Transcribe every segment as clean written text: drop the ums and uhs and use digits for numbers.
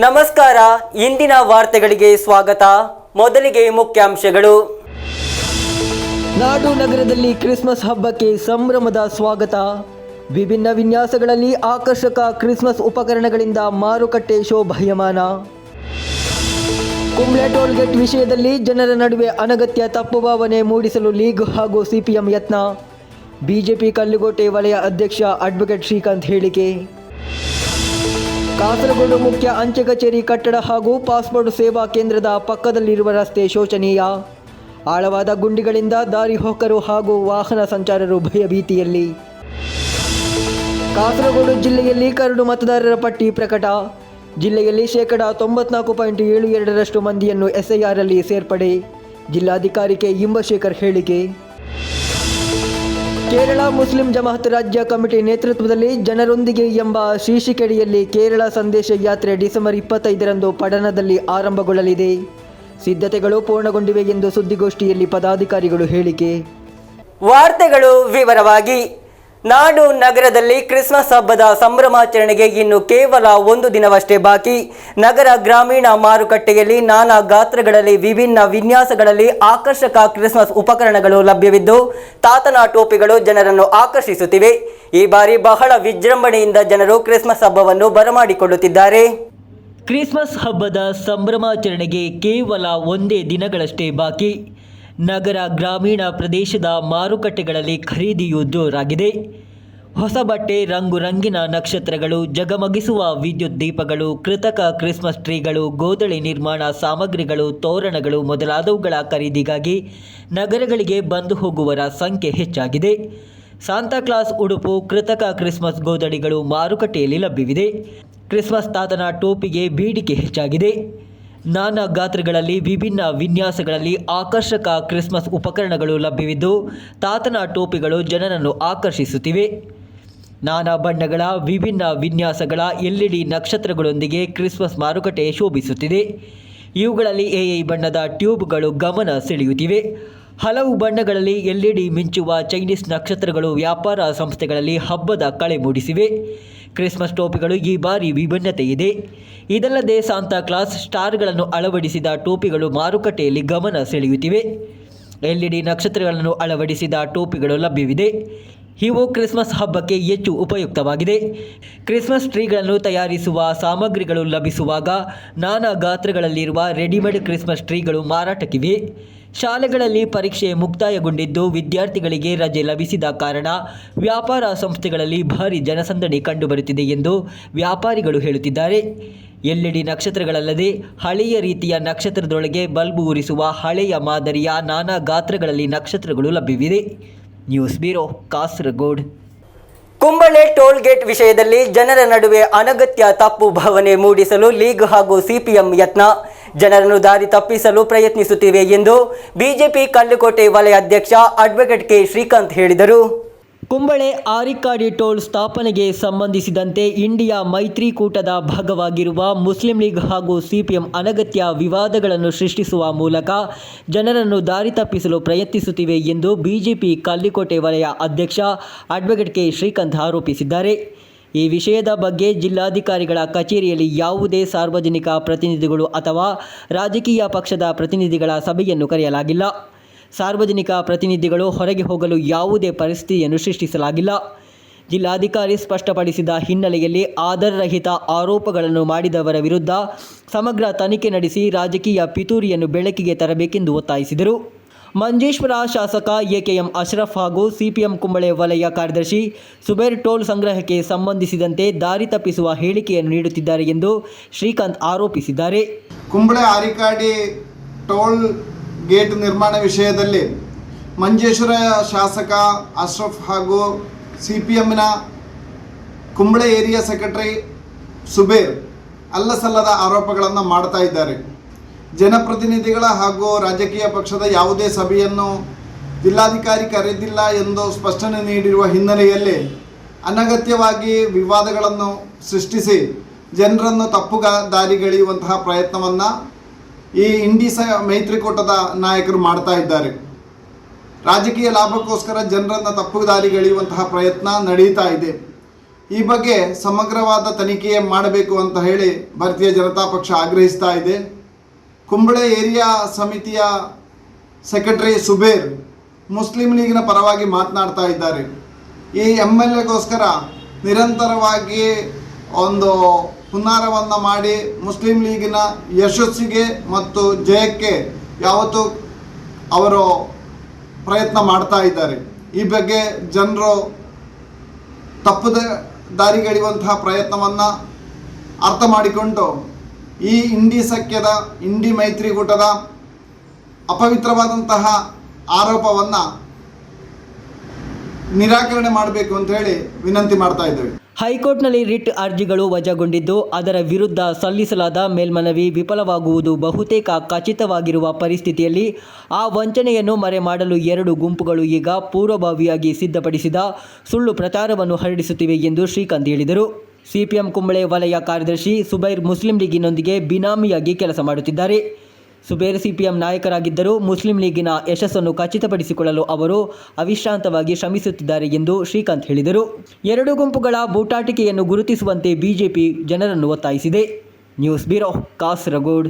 ನಮಸ್ಕಾರ. ಇಂದಿನ ವಾರ್ತೆಗಳಿಗೆ ಸ್ವಾಗತ. ಮೊದಲಿಗೆ ಮುಖ್ಯಾಂಶಗಳು. ನಾಡು ನಗರದಲ್ಲಿ ಕ್ರಿಸ್ಮಸ್ ಹಬ್ಬಕ್ಕೆ ಸಂಭ್ರಮದ ಸ್ವಾಗತ. ವಿಭಿನ್ನ ವಿನ್ಯಾಸಗಳಲ್ಲಿ ಆಕರ್ಷಕ ಕ್ರಿಸ್ಮಸ್ ಉಪಕರಣಗಳಿಂದ ಮಾರುಕಟ್ಟೆ ಶೋಭಾಯಮಾನ. ಕುಂಬ್ಳೆ ಟೋಲ್ಗೇಟ್ ವಿಷಯದಲ್ಲಿ ಜನರ ನಡುವೆ ಅನಗತ್ಯ ತಪ್ಪು ಭಾವನೆ ಮೂಡಿಸಲು ಲೀಗ್ ಹಾಗೂ ಸಿಪಿಎಂ ಯತ್ನ. ಬಿಜೆಪಿ ಕಲ್ಲುಗೋಟೆ ವಲಯ ಅಧ್ಯಕ್ಷ ಅಡ್ವೊಕೇಟ್ ಶ್ರೀಕಾಂತ್ ಹೇಳಿಕೆ. ಕಾಸರಗೋಡು ಮುಖ್ಯ ಅಂಚೆ ಕಚೇರಿ ಕಟ್ಟಡ ಹಾಗೂ ಪಾಸ್ಪೋರ್ಟ್ ಸೇವಾ ಕೇಂದ್ರದ ಪಕ್ಕದಲ್ಲಿರುವ ರಸ್ತೆ ಶೋಚನೀಯ. ಆಳವಾದ ಗುಂಡಿಗಳಿಂದ ದಾರಿ ಹೋಕರು ಹಾಗೂ ವಾಹನ ಸಂಚಾರರು ಭಯಭೀತಿಯಲ್ಲಿ. ಕಾಸರಗೋಡು ಜಿಲ್ಲೆಯಲ್ಲಿ ಕರಡು ಮತದಾರರ ಪಟ್ಟಿ ಪ್ರಕಟ. ಜಿಲ್ಲೆಯಲ್ಲಿ 94.72% ಮಂದಿಯನ್ನು SIR ಅಲ್ಲಿ ಸೇರ್ಪಡೆ. ಜಿಲ್ಲಾಧಿಕಾರಿ ಕೆ ಇಂಬಶೇಖರ್ ಹೇಳಿಕೆ. ಕೇರಳ ಮುಸ್ಲಿಂ ಜಮಾಅತ್ ರಾಜ್ಯ ಕಮಿಟಿ ನೇತೃತ್ವದಲ್ಲಿ ಜನರೊಂದಿಗೆ ಎಂಬ ಶೀರ್ಷಿಕೆಯಡಿಯಲ್ಲಿ ಕೇರಳ ಸಂದೇಶ ಯಾತ್ರೆ ಡಿಸೆಂಬರ್ 25ರಂದು ಪಡನದಲ್ಲಿ ಆರಂಭಗೊಳ್ಳಲಿದೆ. ಸಿದ್ಧತೆಗಳು ಪೂರ್ಣಗೊಂಡಿವೆ ಎಂದು ಸುದ್ದಿಗೋಷ್ಠಿಯಲ್ಲಿ ಪದಾಧಿಕಾರಿಗಳು ಹೇಳಿಕೆ. ವಾರ್ತೆಗಳು ವಿವರವಾಗಿ. ನಾಡು ನಗರದಲ್ಲಿ ಕ್ರಿಸ್ಮಸ್ ಹಬ್ಬದ ಸಂಭ್ರಮಾಚರಣೆಗೆ ಇನ್ನು ಕೇವಲ ಒಂದು ದಿನವಷ್ಟೇ ಬಾಕಿ. ನಗರ ಗ್ರಾಮೀಣ ಮಾರುಕಟ್ಟೆಯಲ್ಲಿ ನಾನಾ ಗಾತ್ರಗಳಲ್ಲಿ ವಿಭಿನ್ನ ವಿನ್ಯಾಸಗಳಲ್ಲಿ ಆಕರ್ಷಕ ಕ್ರಿಸ್ಮಸ್ ಉಪಕರಣಗಳು ಲಭ್ಯವಿದ್ದು ತಾತನ ಟೋಪಿಗಳು ಜನರನ್ನು ಆಕರ್ಷಿಸುತ್ತಿವೆ. ಈ ಬಾರಿ ಬಹಳ ವಿಜೃಂಭಣೆಯಿಂದ ಜನರು ಕ್ರಿಸ್ಮಸ್ ಹಬ್ಬವನ್ನು ಬರಮಾಡಿಕೊಳ್ಳುತ್ತಿದ್ದಾರೆ. ಕ್ರಿಸ್ಮಸ್ ಹಬ್ಬದ ಸಂಭ್ರಮಾಚರಣೆಗೆ ಕೇವಲ ಒಂದೇ ದಿನಗಳಷ್ಟೇ ಬಾಕಿ. ನಗರ ಗ್ರಾಮೀಣ ಪ್ರದೇಶದ ಮಾರುಕಟ್ಟೆಗಳಲ್ಲಿ ಖರೀದಿಯು ಜೋರಾಗಿದೆ. ಹೊಸ ಬಟ್ಟೆ, ರಂಗು ರಂಗಿನ ನಕ್ಷತ್ರಗಳು, ಜಗಮಗಿಸುವ ವಿದ್ಯುತ್ ದೀಪಗಳು, ಕೃತಕ ಕ್ರಿಸ್ಮಸ್ ಟ್ರೀಗಳು, ಗೋದಳಿ ನಿರ್ಮಾಣ ಸಾಮಗ್ರಿಗಳು, ತೋರಣಗಳು ಮೊದಲಾದವುಗಳ ಖರೀದಿಗಾಗಿ ನಗರಗಳಿಗೆ ಬಂದು ಹೋಗುವವರ ಸಂಖ್ಯೆ ಹೆಚ್ಚಾಗಿದೆ. ಸಾಂತಾಕ್ಲಾಸ್ ಉಡುಪು, ಕೃತಕ ಕ್ರಿಸ್ಮಸ್ ಗೋದಳಿಗಳು ಮಾರುಕಟ್ಟೆಯಲ್ಲಿ ಲಭ್ಯವಿದೆ. ಕ್ರಿಸ್ಮಸ್ ತಾತನ ಟೋಪಿಗೆ ಬೇಡಿಕೆ ಹೆಚ್ಚಾಗಿದೆ. ನಾನಾ ಗಾತ್ರಗಳಲ್ಲಿ ವಿಭಿನ್ನ ವಿನ್ಯಾಸಗಳಲ್ಲಿ ಆಕರ್ಷಕ ಕ್ರಿಸ್ಮಸ್ ಉಪಕರಣಗಳು ಲಭ್ಯವಿದ್ದು ತಾತನ ಟೋಪಿಗಳು ಜನರನ್ನು ಆಕರ್ಷಿಸುತ್ತಿವೆ. ನಾನಾ ಬಣ್ಣಗಳ ವಿಭಿನ್ನ ವಿನ್ಯಾಸಗಳ LED ನಕ್ಷತ್ರಗಳೊಂದಿಗೆ ಕ್ರಿಸ್ಮಸ್ ಮಾರುಕಟ್ಟೆ ಶೋಭಿಸುತ್ತಿದೆ. ಇವುಗಳಲ್ಲಿ AI ಬಣ್ಣದ ಟ್ಯೂಬ್ಗಳು ಗಮನ ಸೆಳೆಯುತ್ತಿವೆ. ಹಲವು ಬಣ್ಣಗಳಲ್ಲಿ LED ಮಿಂಚುವ ಚೈನೀಸ್ ನಕ್ಷತ್ರಗಳು ವ್ಯಾಪಾರ ಸಂಸ್ಥೆಗಳಲ್ಲಿ ಹಬ್ಬದ ಕಳೆ ಮೂಡಿಸಿವೆ. ಕ್ರಿಸ್ಮಸ್ ಟೋಪಿಗಳು ಈ ಬಾರಿ ವಿಭಿನ್ನತೆ ಇದೆ. ಇದಲ್ಲದೆ ಸಾಂತಾಕ್ಲಾಸ್ ಸ್ಟಾರ್ಗಳನ್ನು ಅಳವಡಿಸಿದ ಟೋಪಿಗಳು ಮಾರುಕಟ್ಟೆಯಲ್ಲಿ ಗಮನ ಸೆಳೆಯುತ್ತಿವೆ. LED ನಕ್ಷತ್ರಗಳನ್ನು ಅಳವಡಿಸಿದ ಟೋಪಿಗಳು ಲಭ್ಯವಿದೆ. ಇವು ಕ್ರಿಸ್ಮಸ್ ಹಬ್ಬಕ್ಕೆ ಹೆಚ್ಚು ಉಪಯುಕ್ತವಾಗಿದೆ. ಕ್ರಿಸ್ಮಸ್ ಟ್ರೀಗಳನ್ನು ತಯಾರಿಸುವ ಸಾಮಗ್ರಿಗಳು ಲಭಿಸುವಾಗ ನಾನಾ ಗಾತ್ರಗಳಲ್ಲಿರುವ ರೆಡಿಮೇಡ್ ಕ್ರಿಸ್ಮಸ್ ಟ್ರೀಗಳು ಮಾರಾಟಕ್ಕಿವೆ. ಶಾಲೆಗಳಲ್ಲಿ ಪರೀಕ್ಷೆ ಮುಕ್ತಾಯಗೊಂಡಿದ್ದು ವಿದ್ಯಾರ್ಥಿಗಳಿಗೆ ರಜೆ ಲಭಿಸಿದ ಕಾರಣ ವ್ಯಾಪಾರ ಸಂಸ್ಥೆಗಳಲ್ಲಿ ಭಾರಿ ಜನಸಂದಣಿ ಕಂಡುಬರುತ್ತಿದೆ ಎಂದು ವ್ಯಾಪಾರಿಗಳು ಹೇಳುತ್ತಿದ್ದಾರೆ. LED ನಕ್ಷತ್ರಗಳಲ್ಲದೆ ಹಳೆಯ ರೀತಿಯ ನಕ್ಷತ್ರದೊಳಗೆ ಬಲ್ಬ್ ಉರಿಸುವ ಹಳೆಯ ಮಾದರಿಯ ನಾನಾ ಗಾತ್ರಗಳಲ್ಲಿ ನಕ್ಷತ್ರಗಳು ಲಭ್ಯವಿದೆ. News bureau, Kasaragod. Kumbla toll gate ವಿಷಯದಲ್ಲಿ ಜನರ ನಡುವೆ ಅನಗತ್ಯ ತಪ್ಪು ಭಾವನೆ ಮೂಡಿಸಲು ಲೀಗ್ ಹಾಗೂ ಸಿಪಿಎಂ ಯತ್ನ. ಜನರನ್ನು ದಾರಿ ತಪ್ಪಿಸಲು ಪ್ರಯತ್ನಿಸುತ್ತಿವೆ ಎಂದು ಬಿಜೆಪಿ ಕಲ್ಲುಕೋಟೆ ವಲಯ ಅಧ್ಯಕ್ಷ ಅಡ್ವೊಕೇಟ್ ಕೆ ಶ್ರೀಕಾಂತ್ ಹೇಳಿದರು. ಕುಂಬಳೆ ಆರಿಕಾಡಿ ಟೋಲ್ ಸ್ಥಾಪನೆಗೆ ಸಂಬಂಧಿಸಿದಂತೆ ಇಂಡಿಯಾ ಮೈತ್ರಿಕೂಟದ ಭಾಗವಾಗಿರುವ ಮುಸ್ಲಿಂ ಲೀಗ್ ಹಾಗೂ ಸಿಪಿಎಂ ಅನಗತ್ಯ ವಿವಾದಗಳನ್ನು ಸೃಷ್ಟಿಸುವ ಮೂಲಕ ಜನರನ್ನು ದಾರಿ ತಪ್ಪಿಸಲು ಪ್ರಯತ್ನಿಸುತ್ತಿವೆ ಎಂದು ಬಿಜೆಪಿ ಕಲ್ಲುಕೋಟೆ ವಲಯ ಅಧ್ಯಕ್ಷ ಅಡ್ವೊಕೇಟ್ ಕೆ ಶ್ರೀಕಾಂತ್ ಆರೋಪಿಸಿದ್ದಾರೆ. ಈ ವಿಷಯದ ಬಗ್ಗೆ ಜಿಲ್ಲಾಧಿಕಾರಿಗಳ ಕಚೇರಿಯಲ್ಲಿ ಯಾವುದೇ ಸಾರ್ವಜನಿಕ ಪ್ರತಿನಿಧಿಗಳು ಅಥವಾ ರಾಜಕೀಯ ಪಕ್ಷದ ಪ್ರತಿನಿಧಿಗಳ ಸಭೆಯನ್ನು ಕರೆಯಲಾಗಿಲ್ಲ. ಸಾರ್ವಜನಿಕ ಪ್ರತಿನಿಧಿಗಳು ಹೊರಗೆ ಹೋಗಲು ಯಾವುದೇ ಪರಿಸ್ಥಿತಿಯನ್ನು ಸೃಷ್ಟಿಸಲಾಗಿಲ್ಲ. ಜಿಲ್ಲಾಧಿಕಾರಿ ಸ್ಪಷ್ಟಪಡಿಸಿದ ಹಿನ್ನೆಲೆಯಲ್ಲಿ ಆಧಾರರಹಿತ ಆರೋಪಗಳನ್ನು ಮಾಡಿದವರ ವಿರುದ್ಧ ಸಮಗ್ರ ತನಿಖೆ ನಡೆಸಿ ರಾಜಕೀಯ ಪಿತೂರಿಯನ್ನು ಬೆಳಕಿಗೆ ತರಬೇಕೆಂದು ಒತ್ತಾಯಿಸಿದರು. ಮಂಜೇಶ್ವರ ಶಾಸಕ AKM ಅಶ್ರಫ್ ಹಾಗೂ ಸಿಪಿಎಂ ಕುಂಬಳೆ ವಲಯ ಕಾರ್ಯದರ್ಶಿ ಸುಬೇರ್ ಟೋಲ್ ಸಂಗ್ರಹಕ್ಕೆ ಸಂಬಂಧಿಸಿದಂತೆ ದಾರಿ ತಪ್ಪಿಸುವ ಹೇಳಿಕೆಯನ್ನು ನೀಡುತ್ತಿದ್ದಾರೆ ಎಂದು ಶ್ರೀಕಾಂತ್ ಆರೋಪಿಸಿದ್ದಾರೆ. ಕುಂಬಳೆ ಆರಿಕಾಡಿ ಟೋಲ್ ಗೇಟ್ ನಿರ್ಮಾಣ ವಿಷಯದಲ್ಲಿ ಮಂಜೇಶ್ವರ ಶಾಸಕ ಅಶ್ರಫ್ ಹಾಗೂ CPMನ ಕುಂಬಳೆ ಏರಿಯಾ ಸೆಕ್ರೆಟರಿ ಸುಬೇರ್ ಅಲ್ಲಸಲ್ಲದ ಆರೋಪಗಳನ್ನು ಮಾಡ್ತಾ ಇದ್ದಾರೆ. ಜನಪ್ರತಿನಿಧಿಗಳ ಹಾಗೂ ರಾಜಕೀಯ ಪಕ್ಷದ ಯಾವುದೇ ಸಭೆಯನ್ನು ಜಿಲ್ಲಾಧಿಕಾರಿ ಕರೆದಿಲ್ಲ ಎಂದು ಸ್ಪಷ್ಟನೆ ನೀಡಿರುವ ಹಿನ್ನೆಲೆಯಲ್ಲಿ ಅನಗತ್ಯವಾಗಿ ವಿವಾದಗಳನ್ನು ಸೃಷ್ಟಿಸಿ ಜನರನ್ನು ತಪ್ಪು ದಾರಿಗೆಳೆಯುವಂತಹ ಪ್ರಯತ್ನವನ್ನು ಈ ಮೈತ್ರಿಕೂಟದ ನಾಯಕರು ಮಾಡ್ತಾ ಇದ್ದಾರೆ. ರಾಜಕೀಯ ಲಾಭಕ್ಕೋಸ್ಕರ ಜನರನ್ನು ತಪ್ಪು ದಾರಿಗೆಳೆಯುವಂತಹ ಪ್ರಯತ್ನ ನಡೀತಾ ಇದೆ. ಈ ಬಗ್ಗೆ ಸಮಗ್ರವಾದ ತನಿಖೆ ಮಾಡಬೇಕು ಅಂತ ಹೇಳಿ ಭಾರತೀಯ ಜನತಾ ಪಕ್ಷ ಆಗ್ರಹಿಸ್ತಾ ಇದೆ. ಕುಂಬಳೆ ಏರಿಯಾ ಸಮಿತಿಯ ಸೆಕ್ರೆಟರಿ ಸುಬೇರ್ ಮುಸ್ಲಿಂ ಲೀಗಿನ ಪರವಾಗಿ ಮಾತನಾಡ್ತಾ ಇದ್ದಾರೆ. ಈ MLAಗೋಸ್ಕರ ನಿರಂತರವಾಗಿ ಒಂದು ಹುನ್ನಾರವನ್ನು ಮಾಡಿ ಮುಸ್ಲಿಂ ಲೀಗಿನ ಯಶಸ್ಸಿಗೆ ಮತ್ತು ಜಯಕ್ಕೆ ಯಾವತ್ತೂ ಅವರು ಪ್ರಯತ್ನ ಮಾಡ್ತಾ ಇದ್ದಾರೆ. ಈ ಬಗ್ಗೆ ಜನರು ತಪ್ಪದ ದಾರಿಗೆಳೆಯುವಂತಹ ಪ್ರಯತ್ನವನ್ನು ಅರ್ಥ ಮಾಡಿಕೊಂಡು ಈ ಇಂಡಿ ಸಖ್ಯದ ಇಂಡಿ ಮೈತ್ರಿಕೂಟದ ಅಪವಿತ್ರವಾದಂತಹ ಆರೋಪವನ್ನು ನಿರಾಕರಣೆ ಮಾಡಬೇಕು ಅಂತ ಹೇಳಿ ವಿನಂತಿ ಮಾಡ್ತಾ ಇದ್ದೇವೆ. ಹೈಕೋರ್ಟ್ನಲ್ಲಿ ರಿಟ್ ಅರ್ಜಿಗಳು ವಜಾಗೊಂಡಿದ್ದು ಅದರ ವಿರುದ್ಧ ಸಲ್ಲಿಸಲಾದ ಮೇಲ್ಮನವಿ ವಿಫಲವಾಗುವುದು ಬಹುತೇಕ ಖಚಿತವಾಗಿರುವ ಪರಿಸ್ಥಿತಿಯಲ್ಲಿ ಆ ವಂಚನೆಯನ್ನು ಮರೆಮಾಡಲು ಎರಡು ಗುಂಪುಗಳು ಈಗ ಪೂರ್ವಭಾವಿಯಾಗಿ ಸಿದ್ಧಪಡಿಸಿದ ಸುಳ್ಳು ಪ್ರಚಾರವನ್ನು ಹರಡಿಸುತ್ತಿವೆ ಎಂದು ಶ್ರೀಕಾಂತ್ ಹೇಳಿದರು. ಸಿಪಿಎಂ ಕುಂಬಳೆ ವಲಯ ಕಾರ್ಯದರ್ಶಿ ಸುಬೈರ್ ಮುಸ್ಲಿಂ ಲೀಗಿನೊಂದಿಗೆ ಬಿನಾಮಿಯಾಗಿ ಕೆಲಸ ಮಾಡುತ್ತಿದ್ದಾರೆ. ಸುಬೇರ್ ಸಿಪಿಎಂ ನಾಯಕರಾಗಿದ್ದರೂ ಮುಸ್ಲಿಂ ಲೀಗಿನ ಯಶಸ್ಸನ್ನು ಖಚಿತಪಡಿಸಿಕೊಳ್ಳಲು ಅವರು ಅವಿಶ್ರಾಂತವಾಗಿ ಶ್ರಮಿಸುತ್ತಿದ್ದಾರೆ ಎಂದು ಶ್ರೀಕಾಂತ್ ಹೇಳಿದರು. ಎರಡು ಗುಂಪುಗಳ ಬೂಟಾಟಿಕೆಯನ್ನು ಗುರುತಿಸುವಂತೆ ಬಿಜೆಪಿ ಜನರನ್ನು ಒತ್ತಾಯಿಸಿದೆ. News bureau, Kasaragod.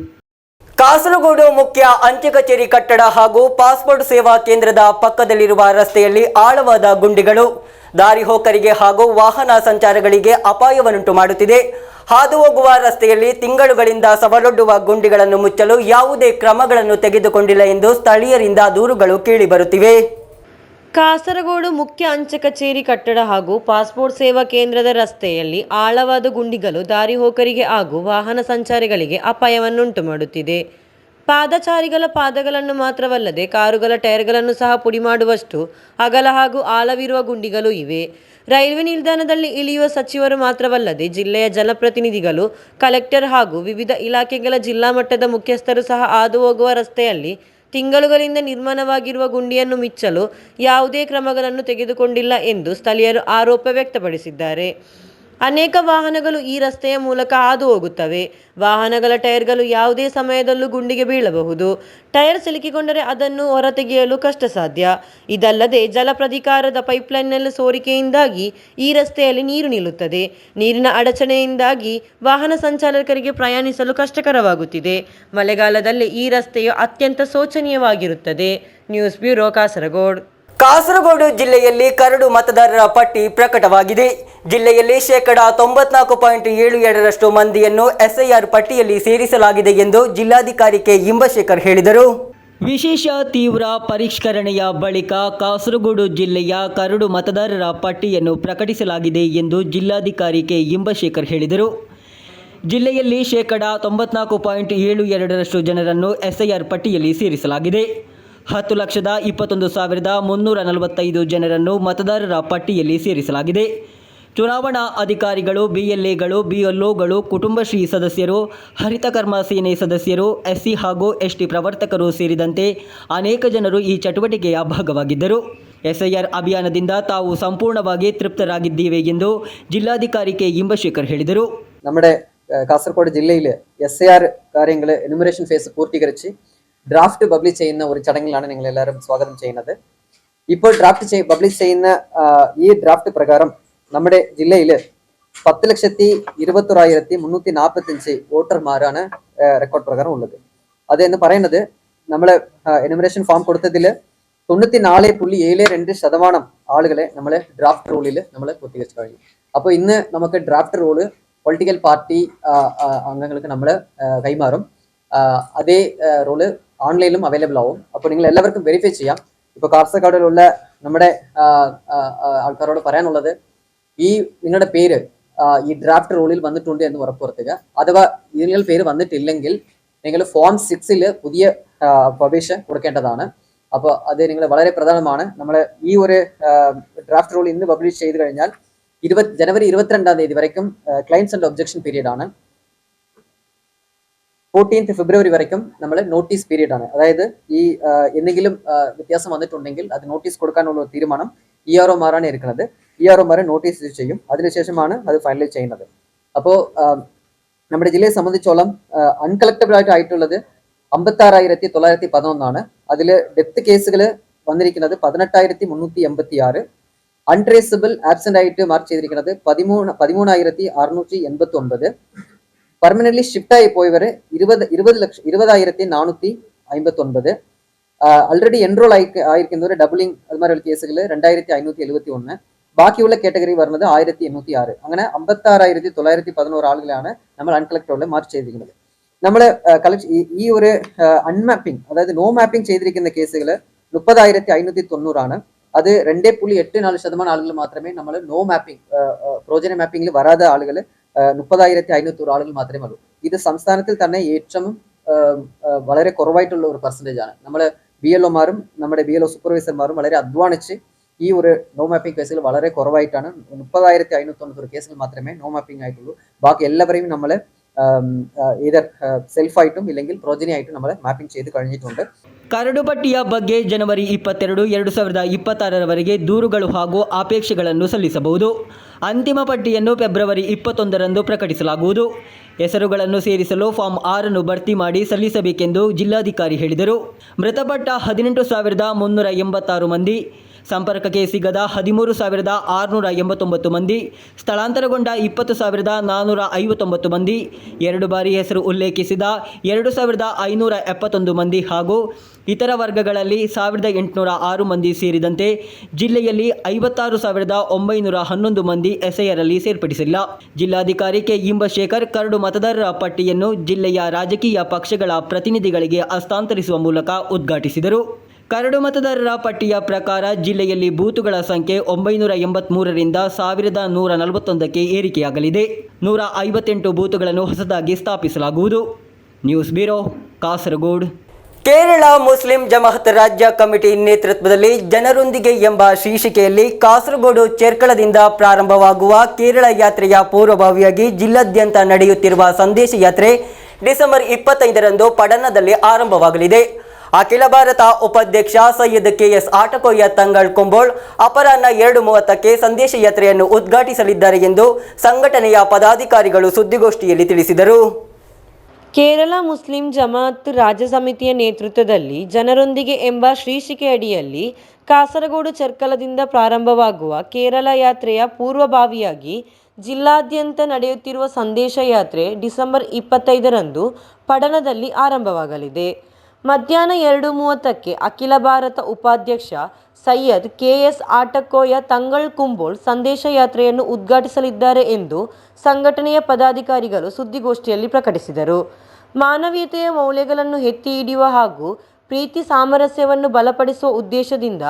ಕಾಸರಗೋಡು ಮುಖ್ಯ ಅಂಚೆ ಕಚೇರಿ ಕಟ್ಟಡ ಹಾಗೂ ಪಾಸ್ಪೋರ್ಟ್ ಸೇವಾ ಕೇಂದ್ರದ ಪಕ್ಕದಲ್ಲಿರುವ ರಸ್ತೆಯಲ್ಲಿ ಆಳವಾದ ಗುಂಡಿಗಳು ದಾರಿ ಹೋಕರಿಗೆ ಹಾಗೂ ವಾಹನ ಸಂಚಾರಗಳಿಗೆ ಅಪಾಯವನ್ನುಂಟು ಮಾಡುತ್ತಿದೆ. ಹಾದು ಹೋಗುವ ರಸ್ತೆಯಲ್ಲಿ ತಿಂಗಳುಗಳಿಂದ ಸವಲೊಡ್ಡುವ ಗುಂಡಿಗಳನ್ನು ಮುಚ್ಚಲು ಯಾವುದೇ ಕ್ರಮಗಳನ್ನು ತೆಗೆದುಕೊಂಡಿಲ್ಲ ಎಂದು ಸ್ಥಳೀಯರಿಂದ ದೂರುಗಳು ಕೇಳಿಬರುತ್ತಿವೆ. ಕಾಸರಗೋಡು ಮುಖ್ಯ ಅಂಚೆ ಕಚೇರಿ ಕಟ್ಟಡ ಹಾಗೂ ಪಾಸ್ಪೋರ್ಟ್ ಸೇವಾ ಕೇಂದ್ರದ ರಸ್ತೆಯಲ್ಲಿ ಆಳವಾದ ಗುಂಡಿಗಳು ದಾರಿ ಹೋಕರಿಗೆ ಹಾಗೂ ವಾಹನ ಸಂಚಾರಿಗಳಿಗೆ ಅಪಾಯವನ್ನುಂಟು ಮಾಡುತ್ತಿದೆ. ಪಾದಚಾರಿಗಳ ಪಾದಗಳನ್ನು ಮಾತ್ರವಲ್ಲದೆ ಕಾರುಗಳ ಟೈರ್ಗಳನ್ನು ಸಹ ಪುಡಿ ಮಾಡುವಷ್ಟು ಅಗಲ ಹಾಗೂ ಆಳವಿರುವ ಗುಂಡಿಗಳು ಇವೆ. ರೈಲ್ವೆ ನಿಲ್ದಾಣದಲ್ಲಿ ಇಳಿಯುವ ಸಚಿವರು ಮಾತ್ರವಲ್ಲದೆ ಜಿಲ್ಲೆಯ ಜನಪ್ರತಿನಿಧಿಗಳು, ಕಲೆಕ್ಟರ್ ಹಾಗೂ ವಿವಿಧ ಇಲಾಖೆಗಳ ಜಿಲ್ಲಾ ಮಟ್ಟದ ಮುಖ್ಯಸ್ಥರು ಸಹ ಹಾದು ಹೋಗುವ ರಸ್ತೆಯಲ್ಲಿ ತಿಂಗಳುಗಳಿಂದ ನಿರ್ಮಾಣವಾಗಿರುವ ಗುಂಡಿಯನ್ನು ಮುಚ್ಚಲು ಯಾವುದೇ ಕ್ರಮಗಳನ್ನು ತೆಗೆದುಕೊಂಡಿಲ್ಲ ಎಂದು ಸ್ಥಳೀಯರು ಆರೋಪ ವ್ಯಕ್ತಪಡಿಸಿದ್ದಾರೆ. ಅನೇಕ ವಾಹನಗಳು ಈ ರಸ್ತೆಯ ಮೂಲಕ ಹಾದು ಹೋಗುತ್ತವೆ. ವಾಹನಗಳ ಟೈರ್ಗಳು ಯಾವುದೇ ಸಮಯದಲ್ಲೂ ಗುಂಡಿಗೆ ಬೀಳಬಹುದು. ಟೈರ್ ಸಿಲುಕಿಕೊಂಡರೆ ಅದನ್ನು ಹೊರತೆಗೆಯಲು ಕಷ್ಟ ಸಾಧ್ಯ. ಇದಲ್ಲದೆ ಜಲ ಪ್ರಾಧಿಕಾರದ ಪೈಪ್ಲೈನ್ನಲ್ಲಿ ಸೋರಿಕೆಯಿಂದಾಗಿ ಈ ರಸ್ತೆಯಲ್ಲಿ ನೀರು ನಿಲ್ಲುತ್ತದೆ. ನೀರಿನ ಅಡಚಣೆಯಿಂದಾಗಿ ವಾಹನ ಸಂಚಾಲಕರಿಗೆ ಪ್ರಯಾಣಿಸಲು ಕಷ್ಟಕರವಾಗುತ್ತಿದೆ. ಮಳೆಗಾಲದಲ್ಲಿ ಈ ರಸ್ತೆಯು ಅತ್ಯಂತ ಶೋಚನೀಯವಾಗಿರುತ್ತದೆ. News bureau, Kasaragod. ಕಾಸರಗೋಡು ಜಿಲ್ಲೆಯಲ್ಲಿ ಕರಡು ಮತದಾರರ ಪಟ್ಟಿ ಪ್ರಕಟವಾಗಿದೆ. ಜಿಲ್ಲೆಯಲ್ಲಿ 94.72% ಮಂದಿಯನ್ನು SIR ಪಟ್ಟಿಯಲ್ಲಿ ಸೇರಿಸಲಾಗಿದೆ ಎಂದು ಜಿಲ್ಲಾಧಿಕಾರಿ ಕೆ. ಇಂಬಶೇಖರ್ ಹೇಳಿದರು. ವಿಶೇಷ ತೀವ್ರ ಪರಿಷ್ಕರಣೆಯ ಬಳಿಕ ಕಾಸರಗೋಡು ಜಿಲ್ಲೆಯ ಕರಡು ಮತದಾರರ ಪಟ್ಟಿಯನ್ನು ಪ್ರಕಟಿಸಲಾಗಿದೆ ಎಂದು ಜಿಲ್ಲಾಧಿಕಾರಿ ಕೆ. ಇಂಬಶೇಖರ್ ಹೇಳಿದರು. ಜಿಲ್ಲೆಯಲ್ಲಿ 94.72% ಜನರನ್ನು SIR ಪಟ್ಟಿಯಲ್ಲಿ ಸೇರಿಸಲಾಗಿದೆ. 10,21,345 ಜನರನ್ನು ಮತದಾರರ ಪಟ್ಟಿಯಲ್ಲಿ ಸೇರಿಸಲಾಗಿದೆ. ಚುನಾವಣಾ ಅಧಿಕಾರಿಗಳು, BLAಗಳು, BLOಗಳು, ಕುಟುಂಬಶ್ರೀ ಸದಸ್ಯರು, ಹರಿತ ಕರ್ಮ ಸೇನೆ ಸದಸ್ಯರು, SC ಹಾಗೂ ST ಪ್ರವರ್ತಕರು ಸೇರಿದಂತೆ ಅನೇಕ ಜನರು ಈ ಚಟುವಟಿಕೆಯ ಭಾಗವಾಗಿದ್ದರು. SIR ಅಭಿಯಾನದಿಂದ ತಾವು ಸಂಪೂರ್ಣವಾಗಿ തൃപ്തരാಗಿದ್ದೇವೆ ಎಂದು ജില്ലാധികാരി കെ. ഇമ്പശേഖർ ಹೇಳಿದರು. നമ്മുടെ കാസർഗോഡ് ജില്ലയിൽ SIR കാര്യങ്ങൾ എനുമറേഷൻ ഫേസ് പൂർത്തീകരിച്ച് ഡ്രാഫ്റ്റ് പബ്ലിഷ് ചെയ്യുന്ന ഒരു ചടങ്ങിലാണ് നിങ്ങൾ എല്ലാവരും സ്വാഗതം ചെയ്യുന്നത്. ഇപ്പോൾ പബ്ലിഷ് ചെയ്യുന്ന ഈ ഡ്രാഫ്റ്റ് പ്രകാരം നമ്മുടെ ജില്ലയിൽ 10,21,345 വോട്ടർമാരാണ് റെക്കോർഡ് പ്രകാരം ഉള്ളത്. അതെന്ന് പറയുന്നത് നമ്മൾ എനുമറേഷൻ ഫോം കൊടുത്തതിൽ 94.72% ആളുകളെ നമ്മൾ ഡ്രാഫ്റ്റ് റോളിൽ നമ്മൾ പൂർത്തീകരിച്ചു കഴിഞ്ഞു. അപ്പോൾ ഇന്ന് നമുക്ക് ഡ്രാഫ്റ്റ് റോള് പൊളിറ്റിക്കൽ പാർട്ടി അംഗങ്ങൾക്ക് നമ്മൾ കൈമാറും. അതേ റോള് ഓൺലൈനിലും അവൈലബിൾ ആവും. അപ്പോൾ നിങ്ങൾ എല്ലാവർക്കും വെരിഫൈ ചെയ്യാം. ഇപ്പോൾ കാസർഗോഡിലുള്ള നമ്മുടെ ആൾക്കാരോട് പറയാനുള്ളത്, ഈ നിങ്ങളുടെ പേര് ഈ ഡ്രാഫ്റ്റ് റോളിൽ വന്നിട്ടുണ്ട് എന്ന് ഉറപ്പുവരുത്തുക. അഥവാ നിങ്ങൾ പേര് വന്നിട്ടില്ലെങ്കിൽ നിങ്ങൾ ഫോം 6 പുതിയ അപേക്ഷ കൊടുക്കേണ്ടതാണ്. അപ്പോൾ അത് നിങ്ങൾ വളരെ പ്രധാനമാണ്. നമ്മൾ ഈ ഒരു ഡ്രാഫ്റ്റ് റോൾ ഇന്ന് പബ്ലിഷ് ചെയ്ത് കഴിഞ്ഞാൽ ജനുവരി 22-ാം തീയതി വരയ്ക്കും ക്ലൈംസ് ആൻഡ് ഒബ്ജക്ഷൻ പീരീഡ് ആണ്. 14th ഫെബ്രുവരി വരയ്ക്കും നമ്മൾ നോട്ടീസ് പീരീഡ് ആണ്. അതായത് ഈ എന്തെങ്കിലും വ്യത്യാസം വന്നിട്ടുണ്ടെങ്കിൽ അത് നോട്ടീസ് കൊടുക്കാനുള്ള തീരുമാനം ERO മാരാണ് എടുക്കുന്നത്. ERO മാരെ നോട്ടീസ് ഇഷ്യൂ ചെയ്യും. അതിനുശേഷമാണ് അത് ഫൈനലൈസ് ചെയ്യുന്നത്. അപ്പോൾ നമ്മുടെ ജില്ലയെ സംബന്ധിച്ചോളം അൺകളക്റ്റബിൾ ആയിട്ടുള്ളത് 56,911 ആണ്. അതിൽ ഡെത്ത് കേസുകൾ വന്നിരിക്കുന്നത് 18,386. അൺട്രേസബിൾ ആബ്സെന്റ് ആയിട്ട് മാർക്ക് ചെയ്തിരിക്കുന്നത് 13,689. പെർമനന്റ്ലി ഷിഫ്റ്റ് ആയി പോയവർ 20,459. ആൾറെഡി എൻറോൾ ആയിരിക്കുന്നവർ ഡബിളിംഗ് അതുമാതിരി കേസുകൾ 2,571. ബാക്കിയുള്ള കാറ്റഗറി വരുന്നത് 1,806. അങ്ങനെ 56,911 ആളുകളാണ് നമ്മൾ അൺകളക്റ്റോടെ മാർക്ക് ചെയ്തിരിക്കുന്നത്. നമ്മൾ ഈ ഒരു അൺമാപ്പിംഗ്, അതായത് നോ മാപ്പിംഗ് ചെയ്തിരിക്കുന്ന കേസുകൾ 30,590 ആണ്. അത് 2.84% ആളുകൾ മാത്രമേ നമ്മൾ നോ മാപ്പിംഗ് പ്രോജന മാപ്പിംഗിൽ വരാതെ ആളുകൾ 30,590 ആളുകൾ മാത്രമേ ഉള്ളൂ. ഇത് സംസ്ഥാനത്തിൽ തന്നെ ഏറ്റവും വളരെ കുറവായിട്ടുള്ള ഒരു പെർസെൻറ്റേജ് ആണ്. നമ്മൾ BLOമാരും നമ്മുടെ BLO സൂപ്പർവൈസർമാരും വളരെ അധ്വാനിച്ച് ഈ ഒരു നോ മാപ്പിംഗ് കേസുകൾ വളരെ കുറവായിട്ടാണ്. 30,590 കേസുകൾ മാത്രമേ നോ മാപ്പിംഗ് ആയിട്ടുള്ളൂ. ബാക്കി എല്ലാവരെയും നമ്മൾ either സെൽഫായിട്ടും ഇല്ലെങ്കിൽ പ്രോജനിയായിട്ടും നമ്മൾ മാപ്പിംഗ് ചെയ്ത് കഴിഞ്ഞിട്ടുണ്ട്. ಕರಡುಪಟ್ಟಿಯ ಬಗ್ಗೆ ಜನವರಿ 22, 2026 ದೂರುಗಳು ಹಾಗೂ ಆಪೇಕ್ಷೆಗಳನ್ನು ಸಲ್ಲಿಸಬಹುದು. ಅಂತಿಮ ಪಟ್ಟಿಯನ್ನು ಫೆಬ್ರವರಿ 21 ಪ್ರಕಟಿಸಲಾಗುವುದು. ಹೆಸರುಗಳನ್ನು ಸೇರಿಸಲು ಫಾರ್ಮ್ 6 ಭರ್ತಿ ಮಾಡಿ ಸಲ್ಲಿಸಬೇಕೆಂದು ಜಿಲ್ಲಾಧಿಕಾರಿ ಹೇಳಿದರು. ಮೃತಪಟ್ಟ 18,386 ಮಂದಿ, ಸಂಪರ್ಕಕ್ಕೆ ಸಿಗದ 13,689 ಮಂದಿ, ಸ್ಥಳಾಂತರಗೊಂಡ 20,459 ಮಂದಿ, 2 ಬಾರಿ ಹೆಸರು ಉಲ್ಲೇಖಿಸಿದ 2,571 ಮಂದಿ ಹಾಗೂ ಇತರ ವರ್ಗಗಳಲ್ಲಿ 1,806 ಮಂದಿ ಸೇರಿದಂತೆ ಜಿಲ್ಲೆಯಲ್ಲಿ 56,911 ಮಂದಿ ಎಸ್ಐಆರ್ನಲ್ಲಿ ಸೇರ್ಪಡಿಸಿಲ್ಲ. ಜಿಲ್ಲಾಧಿಕಾರಿ ಕೆ ಇಂಬಶೇಖರ್ ಕರಡು ಮತದಾರರ ಪಟ್ಟಿಯನ್ನು ಜಿಲ್ಲೆಯ ರಾಜಕೀಯ ಪಕ್ಷಗಳ ಪ್ರತಿನಿಧಿಗಳಿಗೆ ಹಸ್ತಾಂತರಿಸುವ ಮೂಲಕ ಉದ್ಘಾಟಿಸಿದರು. ಕರಡು ಮತದಾರರ ಪಟ್ಟಿಯ ಪ್ರಕಾರ ಜಿಲ್ಲೆಯಲ್ಲಿ ಬೂತುಗಳ ಸಂಖ್ಯೆ 983ರಿಂದ 1,141ಕ್ಕೆ ಏರಿಕೆಯಾಗಲಿದೆ. 158 ಬೂತುಗಳನ್ನು ಹೊಸದಾಗಿ ಸ್ಥಾಪಿಸಲಾಗುವುದು. News bureau, Kasaragod. Kerala Muslim Jamaat ರಾಜ್ಯ ಕಮಿಟಿ ನೇತೃತ್ವದಲ್ಲಿ ಜನರೊಂದಿಗೆ ಎಂಬ ಶೀರ್ಷಿಕೆಯಲ್ಲಿ ಕಾಸರಗೋಡು ಚೆರ್ಕಳದಿಂದ ಪ್ರಾರಂಭವಾಗುವ ಕೇರಳ ಯಾತ್ರೆಯ ಪೂರ್ವಭಾವಿಯಾಗಿ ಜಿಲ್ಲಾದ್ಯಂತ ನಡೆಯುತ್ತಿರುವ ಸಂದೇಶ ಯಾತ್ರೆ ಡಿಸೆಂಬರ್ 25ರಂದು ಪಡನದಲ್ಲಿ ಆರಂಭವಾಗಲಿದೆ. ಅಖಿಲ ಭಾರತ ಉಪಾಧ್ಯಕ್ಷ ಸೈಯದ್ KS ಆಟಕೋಯ ತಂಗಳ್ ಕುಂಬೋಳ್ ಅಪರಾಹ್ನ 2:30ಕ್ಕೆ ಸಂದೇಶ ಯಾತ್ರೆಯನ್ನು ಉದ್ಘಾಟಿಸಲಿದ್ದಾರೆ ಎಂದು ಸಂಘಟನೆಯ ಪದಾಧಿಕಾರಿಗಳು ಸುದ್ದಿಗೋಷ್ಠಿಯಲ್ಲಿ ತಿಳಿಸಿದರು. ಕೇರಳ ಮುಸ್ಲಿಂ ಜಮಾಅತ್ ರಾಜ್ಯ ಸಮಿತಿಯ ನೇತೃತ್ವದಲ್ಲಿ ಜನರೊಂದಿಗೆ ಎಂಬ ಶೀರ್ಷಿಕೆಯಡಿಯಲ್ಲಿ ಕಾಸರಗೋಡು ಚೆರ್ಕಲದಿಂದ ಪ್ರಾರಂಭವಾಗುವ ಕೇರಳ ಯಾತ್ರೆಯ ಪೂರ್ವಭಾವಿಯಾಗಿ ಜಿಲ್ಲಾದ್ಯಂತ ನಡೆಯುತ್ತಿರುವ ಸಂದೇಶ ಯಾತ್ರೆ ಡಿಸೆಂಬರ್ 25ರಂದು ಪಡನದಲ್ಲಿ ಆರಂಭವಾಗಲಿದೆ. ಮಧ್ಯಾಹ್ನ 2:30ಕ್ಕೆ ಅಖಿಲ ಭಾರತ ಉಪಾಧ್ಯಕ್ಷ ಸೈಯದ್ KS ಆಟಕೋಯ ತಂಗಳ್ ಕುಂಬೋಳ್ ಸಂದೇಶ ಯಾತ್ರೆಯನ್ನು ಉದ್ಘಾಟಿಸಲಿದ್ದಾರೆ ಎಂದು ಸಂಘಟನೆಯ ಪದಾಧಿಕಾರಿಗಳು ಸುದ್ದಿಗೋಷ್ಠಿಯಲ್ಲಿ ಪ್ರಕಟಿಸಿದರು. ಮಾನವೀಯತೆಯ ಮೌಲ್ಯಗಳನ್ನು ಎತ್ತಿ ಹಿಡಿಯುವ ಹಾಗೂ ಪ್ರೀತಿ ಸಾಮರಸ್ಯವನ್ನು ಬಲಪಡಿಸುವ ಉದ್ದೇಶದಿಂದ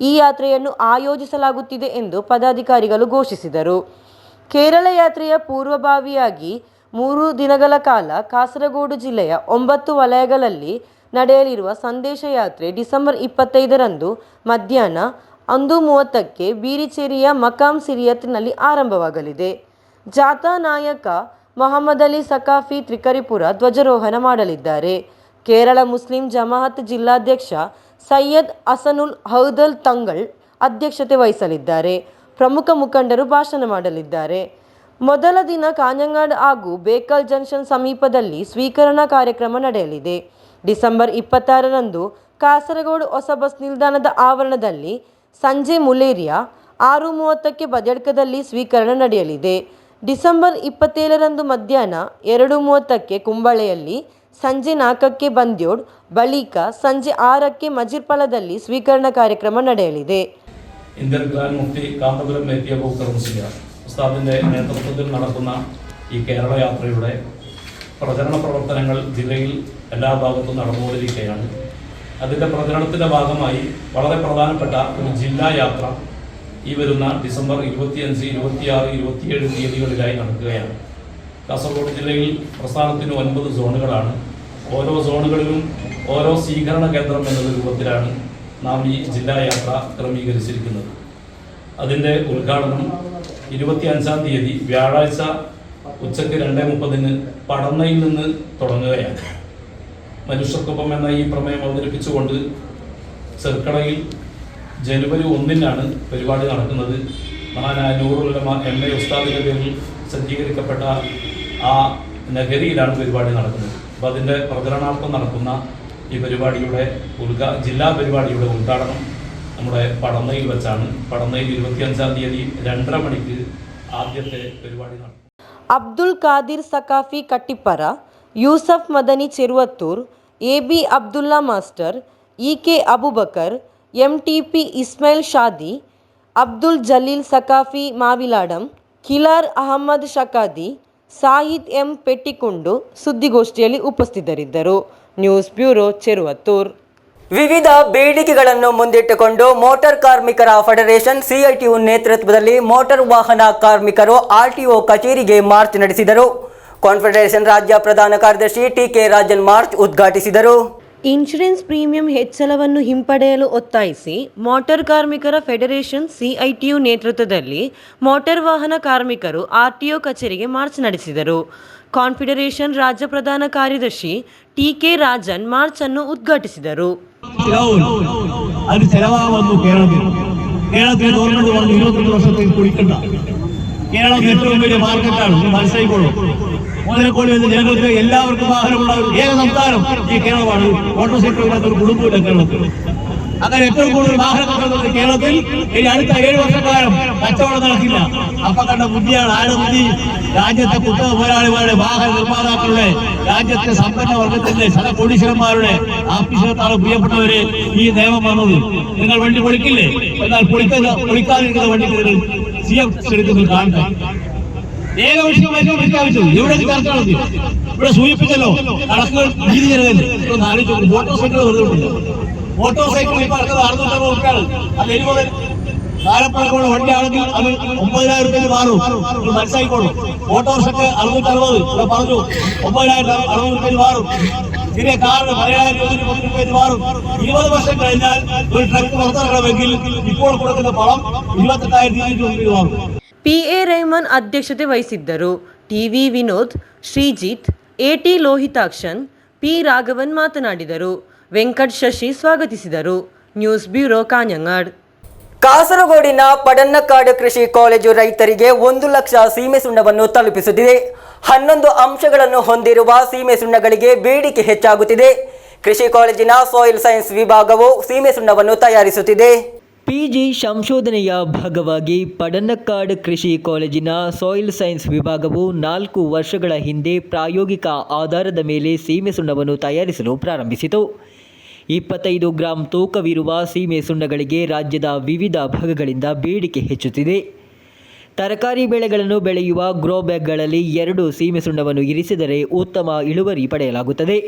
ಈ ಯಾತ್ರೆಯನ್ನು ಆಯೋಜಿಸಲಾಗುತ್ತಿದೆ ಎಂದು ಪದಾಧಿಕಾರಿಗಳು ಘೋಷಿಸಿದರು. ಕೇರಳ ಯಾತ್ರೆಯ ಪೂರ್ವಭಾವಿಯಾಗಿ 3 ದಿನಗಳ ಕಾಲ ಕಾಸರಗೋಡು ಜಿಲ್ಲೆಯ 9 ವಲಯಗಳಲ್ಲಿ ನಡೆಯಲಿರುವ ಸಂದೇಶ ಯಾತ್ರೆ ಡಿಸೆಂಬರ್ 25ರಂದು ಮಧ್ಯಾಹ್ನ 1:30ಕ್ಕೆ ಬೀರಿಚೇರಿಯ ಮಕಾಮ್ ಸಿರಿಯತ್ನಲ್ಲಿ ಆರಂಭವಾಗಲಿದೆ. ಜಾಥಾ ನಾಯಕ ಮೊಹಮ್ಮದ್ ಅಲಿ ಸಕಾಫಿ ತ್ರಿಕರಿಪುರ ಧ್ವಜಾರೋಹಣ ಮಾಡಲಿದ್ದಾರೆ. ಕೇರಳ ಮುಸ್ಲಿಂ ಜಮಾಅತ್ ಜಿಲ್ಲಾಧ್ಯಕ್ಷ ಸೈಯದ್ ಹಸನುಲ್ ಹೌದಲ್ ತಂಗಳ್ ಅಧ್ಯಕ್ಷತೆ ವಹಿಸಲಿದ್ದಾರೆ. ಪ್ರಮುಖ ಮುಖಂಡರು ಭಾಷಣ ಮಾಡಲಿದ್ದಾರೆ. ಮೊದಲ ದಿನ ಕಾಂಜಂಗಾಡ್ ಹಾಗೂ ಬೇಕಲ್ ಜಂಕ್ಷನ್ ಸಮೀಪದಲ್ಲಿ ಸ್ವೀಕರಣಾ ಕಾರ್ಯಕ್ರಮ ನಡೆಯಲಿದೆ. ಡಿಸೆಂಬರ್ 26ರಂದು ಕಾಸರಗೋಡು ಹೊಸ ಬಸ್ ನಿಲ್ದಾಣದ ಆವರಣದಲ್ಲಿ ಸಂಜೆ ಮುಲೇರಿಯಾ, 6:30ಕ್ಕೆ ಬದಿಯಡ್ಕದಲ್ಲಿ ಸ್ವೀಕರಣ ನಡೆಯಲಿದೆ. ಡಿಸೆಂಬರ್ 27ರಂದು ಮಧ್ಯಾಹ್ನ 2:30ಕ್ಕೆ ಕುಂಬಳೆಯಲ್ಲಿ, ಸಂಜೆ 4ಕ್ಕೆ ಬಂದ್ಯೋಡ್, ಬಳಿಕ ಸಂಜೆ 6ಕ್ಕೆ ಮಜಿರ್ಪಳದಲ್ಲಿ ಸ್ವೀಕರಣಾ ಕಾರ್ಯಕ್ರಮ ನಡೆಯಲಿದೆ. ഇന്ത്യൻ ഗ്രാൻഡ് മുഫ്തി കാന്തപുരം മേത്തിയ ബൂക്കർ മുസ്ലിയാർ ഉസ്താദിന്റെ നേതൃത്വത്തിൽ നടക്കുന്ന ഈ കേരള യാത്രയുടെ പ്രചരണ പ്രവർത്തനങ്ങൾ ജില്ലയിൽ എല്ലാ ഭാഗത്തും നടന്നുകൊണ്ടിരിക്കുകയാണ്. അതിൻ്റെ പ്രചരണത്തിൻ്റെ ഭാഗമായി വളരെ പ്രധാനപ്പെട്ട ഒരു ജില്ലാ യാത്ര ഈ വരുന്ന ഡിസംബർ 25, 26, 27 തീയതികളിലായി നടക്കുകയാണ്. കാസർഗോഡ് ജില്ലയിൽ പ്രസ്ഥാനത്തിന് 9 സോണുകളാണ്. ഓരോ സോണുകളിലും ഓരോ സ്വീകരണ കേന്ദ്രം എന്ന രൂപത്തിലാണ് നാം ഈ ജില്ലാ യാത്ര ക്രമീകരിച്ചിരിക്കുന്നത്. അതിൻ്റെ ഉദ്ഘാടനം 25-ാം തീയതി വ്യാഴാഴ്ച ഉച്ചയ്ക്ക് 2:30 പടന്നയിൽ നിന്ന് തുടങ്ങുകയാണ്. മനുഷ്യർക്കൊപ്പം എന്ന ഈ പ്രമേയം അവതരിപ്പിച്ചുകൊണ്ട് ചെർക്കളയിൽ ജനുവരി 1-നാണ് പരിപാടി നടക്കുന്നത്. മഹാനായ നൂറുൽ ഉലമ MA ഉസ്താദിൻ്റെ പേരിൽ സജ്ജീകരിക്കപ്പെട്ട ആ നഗരിയിലാണ് പരിപാടി നടക്കുന്നത്. അപ്പോൾ അതിൻ്റെ പ്രചരണാർത്ഥം നടക്കുന്ന ഈ പരിപാടിയുടെ ജില്ലാ പരിപാടിയുടെ ഉദ്ഘാടനം നമ്മുടെ പടന്നയിൽ വെച്ചാണ്. പടന്നയിൽ 25-ാം തീയതി 2:30 മണിക്ക് ആദ്യത്തെ പരിപാടി നടക്കും. Abdul Khadir Saqafi Kattippara, Yusuf Madani Cheruvathur, AB Abdulla master, EK Abubakar, MTP Ismail Shadi, Abdul Jaleel Saqafi Maviladam, Kilar Ahammed Shakadi, Sahid M Pettikundu ಸುದ್ದಿಗೋಷ್ಠಿಯಲ್ಲಿ ಉಪಸ್ಥಿತರಿದ್ದರು. News bureau, Cheruvathur. ವಿವಿಧ ಬೇಡಿಕೆಗಳನ್ನು ಮುಂದಿಟ್ಟುಕೊಂಡು ಮೋಟಾರ್ ಕಾರ್ಮಿಕರ ಫೆಡರೇಷನ್ ಸಿಐಟಿಯು ನೇತೃತ್ವದಲ್ಲಿ ಮೋಟಾರ್ ವಾಹನ ಕಾರ್ಮಿಕರು ಆರ್ಟಿಒ ಕಚೇರಿಗೆ ಮಾರ್ಚ್ ನಡೆಸಿದರು. ಕಾನ್ಫೆಡರೇಷನ್ ರಾಜ್ಯ ಪ್ರಧಾನ ಕಾರ್ಯದರ್ಶಿ ಟಿಕೆ ರಾಜನ್ ಮಾರ್ಚ್ ಉದ್ಘಾಟಿಸಿದರು. ಇನ್ಶೂರೆನ್ಸ್ ಪ್ರೀಮಿಯಂ ಹೆಚ್ಚಳವನ್ನು ಹಿಂಪಡೆಯಲು ಒತ್ತಾಯಿಸಿ ಮೋಟಾರ್ ಕಾರ್ಮಿಕರ ಫೆಡರೇಷನ್ ಸಿಐಟಿಯು ನೇತೃತ್ವದಲ್ಲಿ ಮೋಟಾರ್ ವಾಹನ ಕಾರ್ಮಿಕರು ಆರ್ಟಿಒ ಕಚೇರಿಗೆ ಮಾರ್ಚ್ ನಡೆಸಿದರು. ಕಾನ್ಫೆಡರೇಷನ್ ರಾಜ್ಯ ಪ್ರಧಾನ ಕಾರ್ಯದರ್ಶಿ ಟಿಕೆ ರಾಜನ್ ಮಾರ್ಚ್ ಅನ್ನು ಉದ್ಘಾಟಿಸಿದರು. അത് ചെലവാകുന്നു. കേരളത്തിൽ ഗവൺമെന്റ് പറഞ്ഞു 25 വർഷത്തേക്ക് കുടിക്കണ്ട. കേരളം ഏറ്റവും വലിയ മാർക്കറ്റാണ്, മനസ്സിലായിക്കോളൂ. മുതലക്കോടി എന്ന ജനങ്ങൾക്ക് എല്ലാവർക്കും വാഹനമുള്ള ഏക സംസ്ഥാനം ഈ കേരളമാണ്. മോട്ടോർ സൈക്കിൾ ഇല്ലാത്ത ഒരു കുടുംബമില്ല കേരളത്തിൽ. അങ്ങനെ ഏറ്റവും കൂടുതൽ വാഹനങ്ങൾ കേരളത്തിൽ ഇനി അടുത്ത 7 വർഷക്കാലം കച്ചവടം നടക്കില്ല. അപ്പൊ കണ്ട ബുദ്ധിയാണ്, ആരുടെ ബുദ്ധി? രാജ്യത്തെ കുത്തക പോരാളിമാരുടെ, വാഹന നിർമ്മാതാക്കളുടെ, രാജ്യത്തെ സമ്പന്ന വർഗത്തിന്റെ, കോടീശ്വരന്മാരുടെ ആഫീസിലെത്താണ് പ്രിയപ്പെട്ടവര് ഈ നിയമം വന്നത്. നിങ്ങൾ വണ്ടി പൊളിക്കില്ലേ? എന്നാൽ പൊളിക്കാതിരിക്കുന്ന വണ്ടി നിങ്ങൾ CM എടുക്കുന്നത് കാണുക. ഏക വിഷയം പ്രഖ്യാപിച്ചത് ഇവിടെ ചർച്ച നടത്തി, ഇവിടെ സൂചിപ്പിച്ചല്ലോ. കണക്കുകൾ നീതി ജനകല്ലേ ആലോചിച്ചു. മോട്ടോർ സൈക്കിൾ വെറുതെ മോട്ടോർ സൈക്കിൾ ഇപ്പൊ അടുത്തത് 650 രൂപയാണ്. അത് 70 കാലപ്പഴക്കമുള്ള വണ്ടിയാണെങ്കിൽ അത് 9,000 രൂപയ്ക്ക് മാറും. മനസ്സിലായിക്കോളും. ഓട്ടോറിക്ഷക്ക് 660 ഇവിടെ പറഞ്ഞു 9,060 രൂപയ്ക്ക് മാറും. ചെറിയ കാറിന് 17,000 രൂപയ്ക്ക് മാറും. 20 വർഷം കഴിഞ്ഞാൽ ഒരു ട്രക്ക് പുറത്തിറങ്ങണമെങ്കിൽ ഇപ്പോൾ കൊടുക്കുന്ന പണം 28,000 രൂപയ്ക്ക് മാറും. PA ರೈಮನ್ ಅಧ್ಯಕ್ಷತೆ ವಹಿಸಿದ್ದರು. TV Vinod, Sreejith, AT Lohithakshan, P Raghavan ಮಾತನಾಡಿದರು. ವೆಂಕಟ್ ಶಶಿ ಸ್ವಾಗತಿಸಿದರು. News bureau, Kanhangad. ಕಾಸರಗೋಡಿನ ಪಡನ್ನಕಾಡು ಕೃಷಿ ಕಾಲೇಜು ರೈತರಿಗೆ 1 ಲಕ್ಷ ಸೀಮೆ ಸುಣ್ಣವನ್ನು ತಲುಪಿಸುತ್ತಿದೆ. 11 ಅಂಶಗಳನ್ನು ಹೊಂದಿರುವ ಸೀಮೆ ಸುಣ್ಣಗಳಿಗೆ ಬೇಡಿಕೆ ಹೆಚ್ಚಾಗುತ್ತಿದೆ. ಕೃಷಿ ಕಾಲೇಜಿನ ಸಾಯಿಲ್ ಸೈನ್ಸ್ ವಿಭಾಗವು ಸೀಮೆ ಸುಣ್ಣವನ್ನು ತಯಾರಿಸುತ್ತಿದೆ. PG ಸಂಶೋಧನೆಯ ಭಾಗವಾಗಿ ಪಡನ್ನಕಾಡು ಕೃಷಿ ಕಾಲೇಜಿನ ಸಾಯಿಲ್ ಸೈನ್ಸ್ ವಿಭಾಗವು 4 ವರ್ಷಗಳ ಹಿಂದೆ ಪ್ರಾಯೋಗಿಕ ಆಧಾರದ ಮೇಲೆ ಸೀಮೆ ಸುಣ್ಣವನ್ನು ತಯಾರಿಸಲು ಪ್ರಾರಂಭಿಸಿತು. 25 ಗ್ರಾಂ ತೂಕವಿರುವ ಸೀಮೆ ಸುಣ್ಣಗಳಿಗೆ ರಾಜ್ಯದ ವಿವಿಧ ಭಾಗಗಳಿಂದ ಬೇಡಿಕೆ ಹೆಚ್ಚುತ್ತಿದೆ. ತರಕಾರಿ ಬೆಳೆಗಳನ್ನು ಬೆಳೆಯುವ ಗ್ರೋ ಬ್ಯಾಗ್ಗಳಲ್ಲಿ 2 ಸೀಮೆ ಸುಣ್ಣವನ್ನು ಇರಿಸಿದರೆ ಉತ್ತಮ ಇಳುವರಿ ಪಡೆಯಲಾಗುತ್ತದೆ.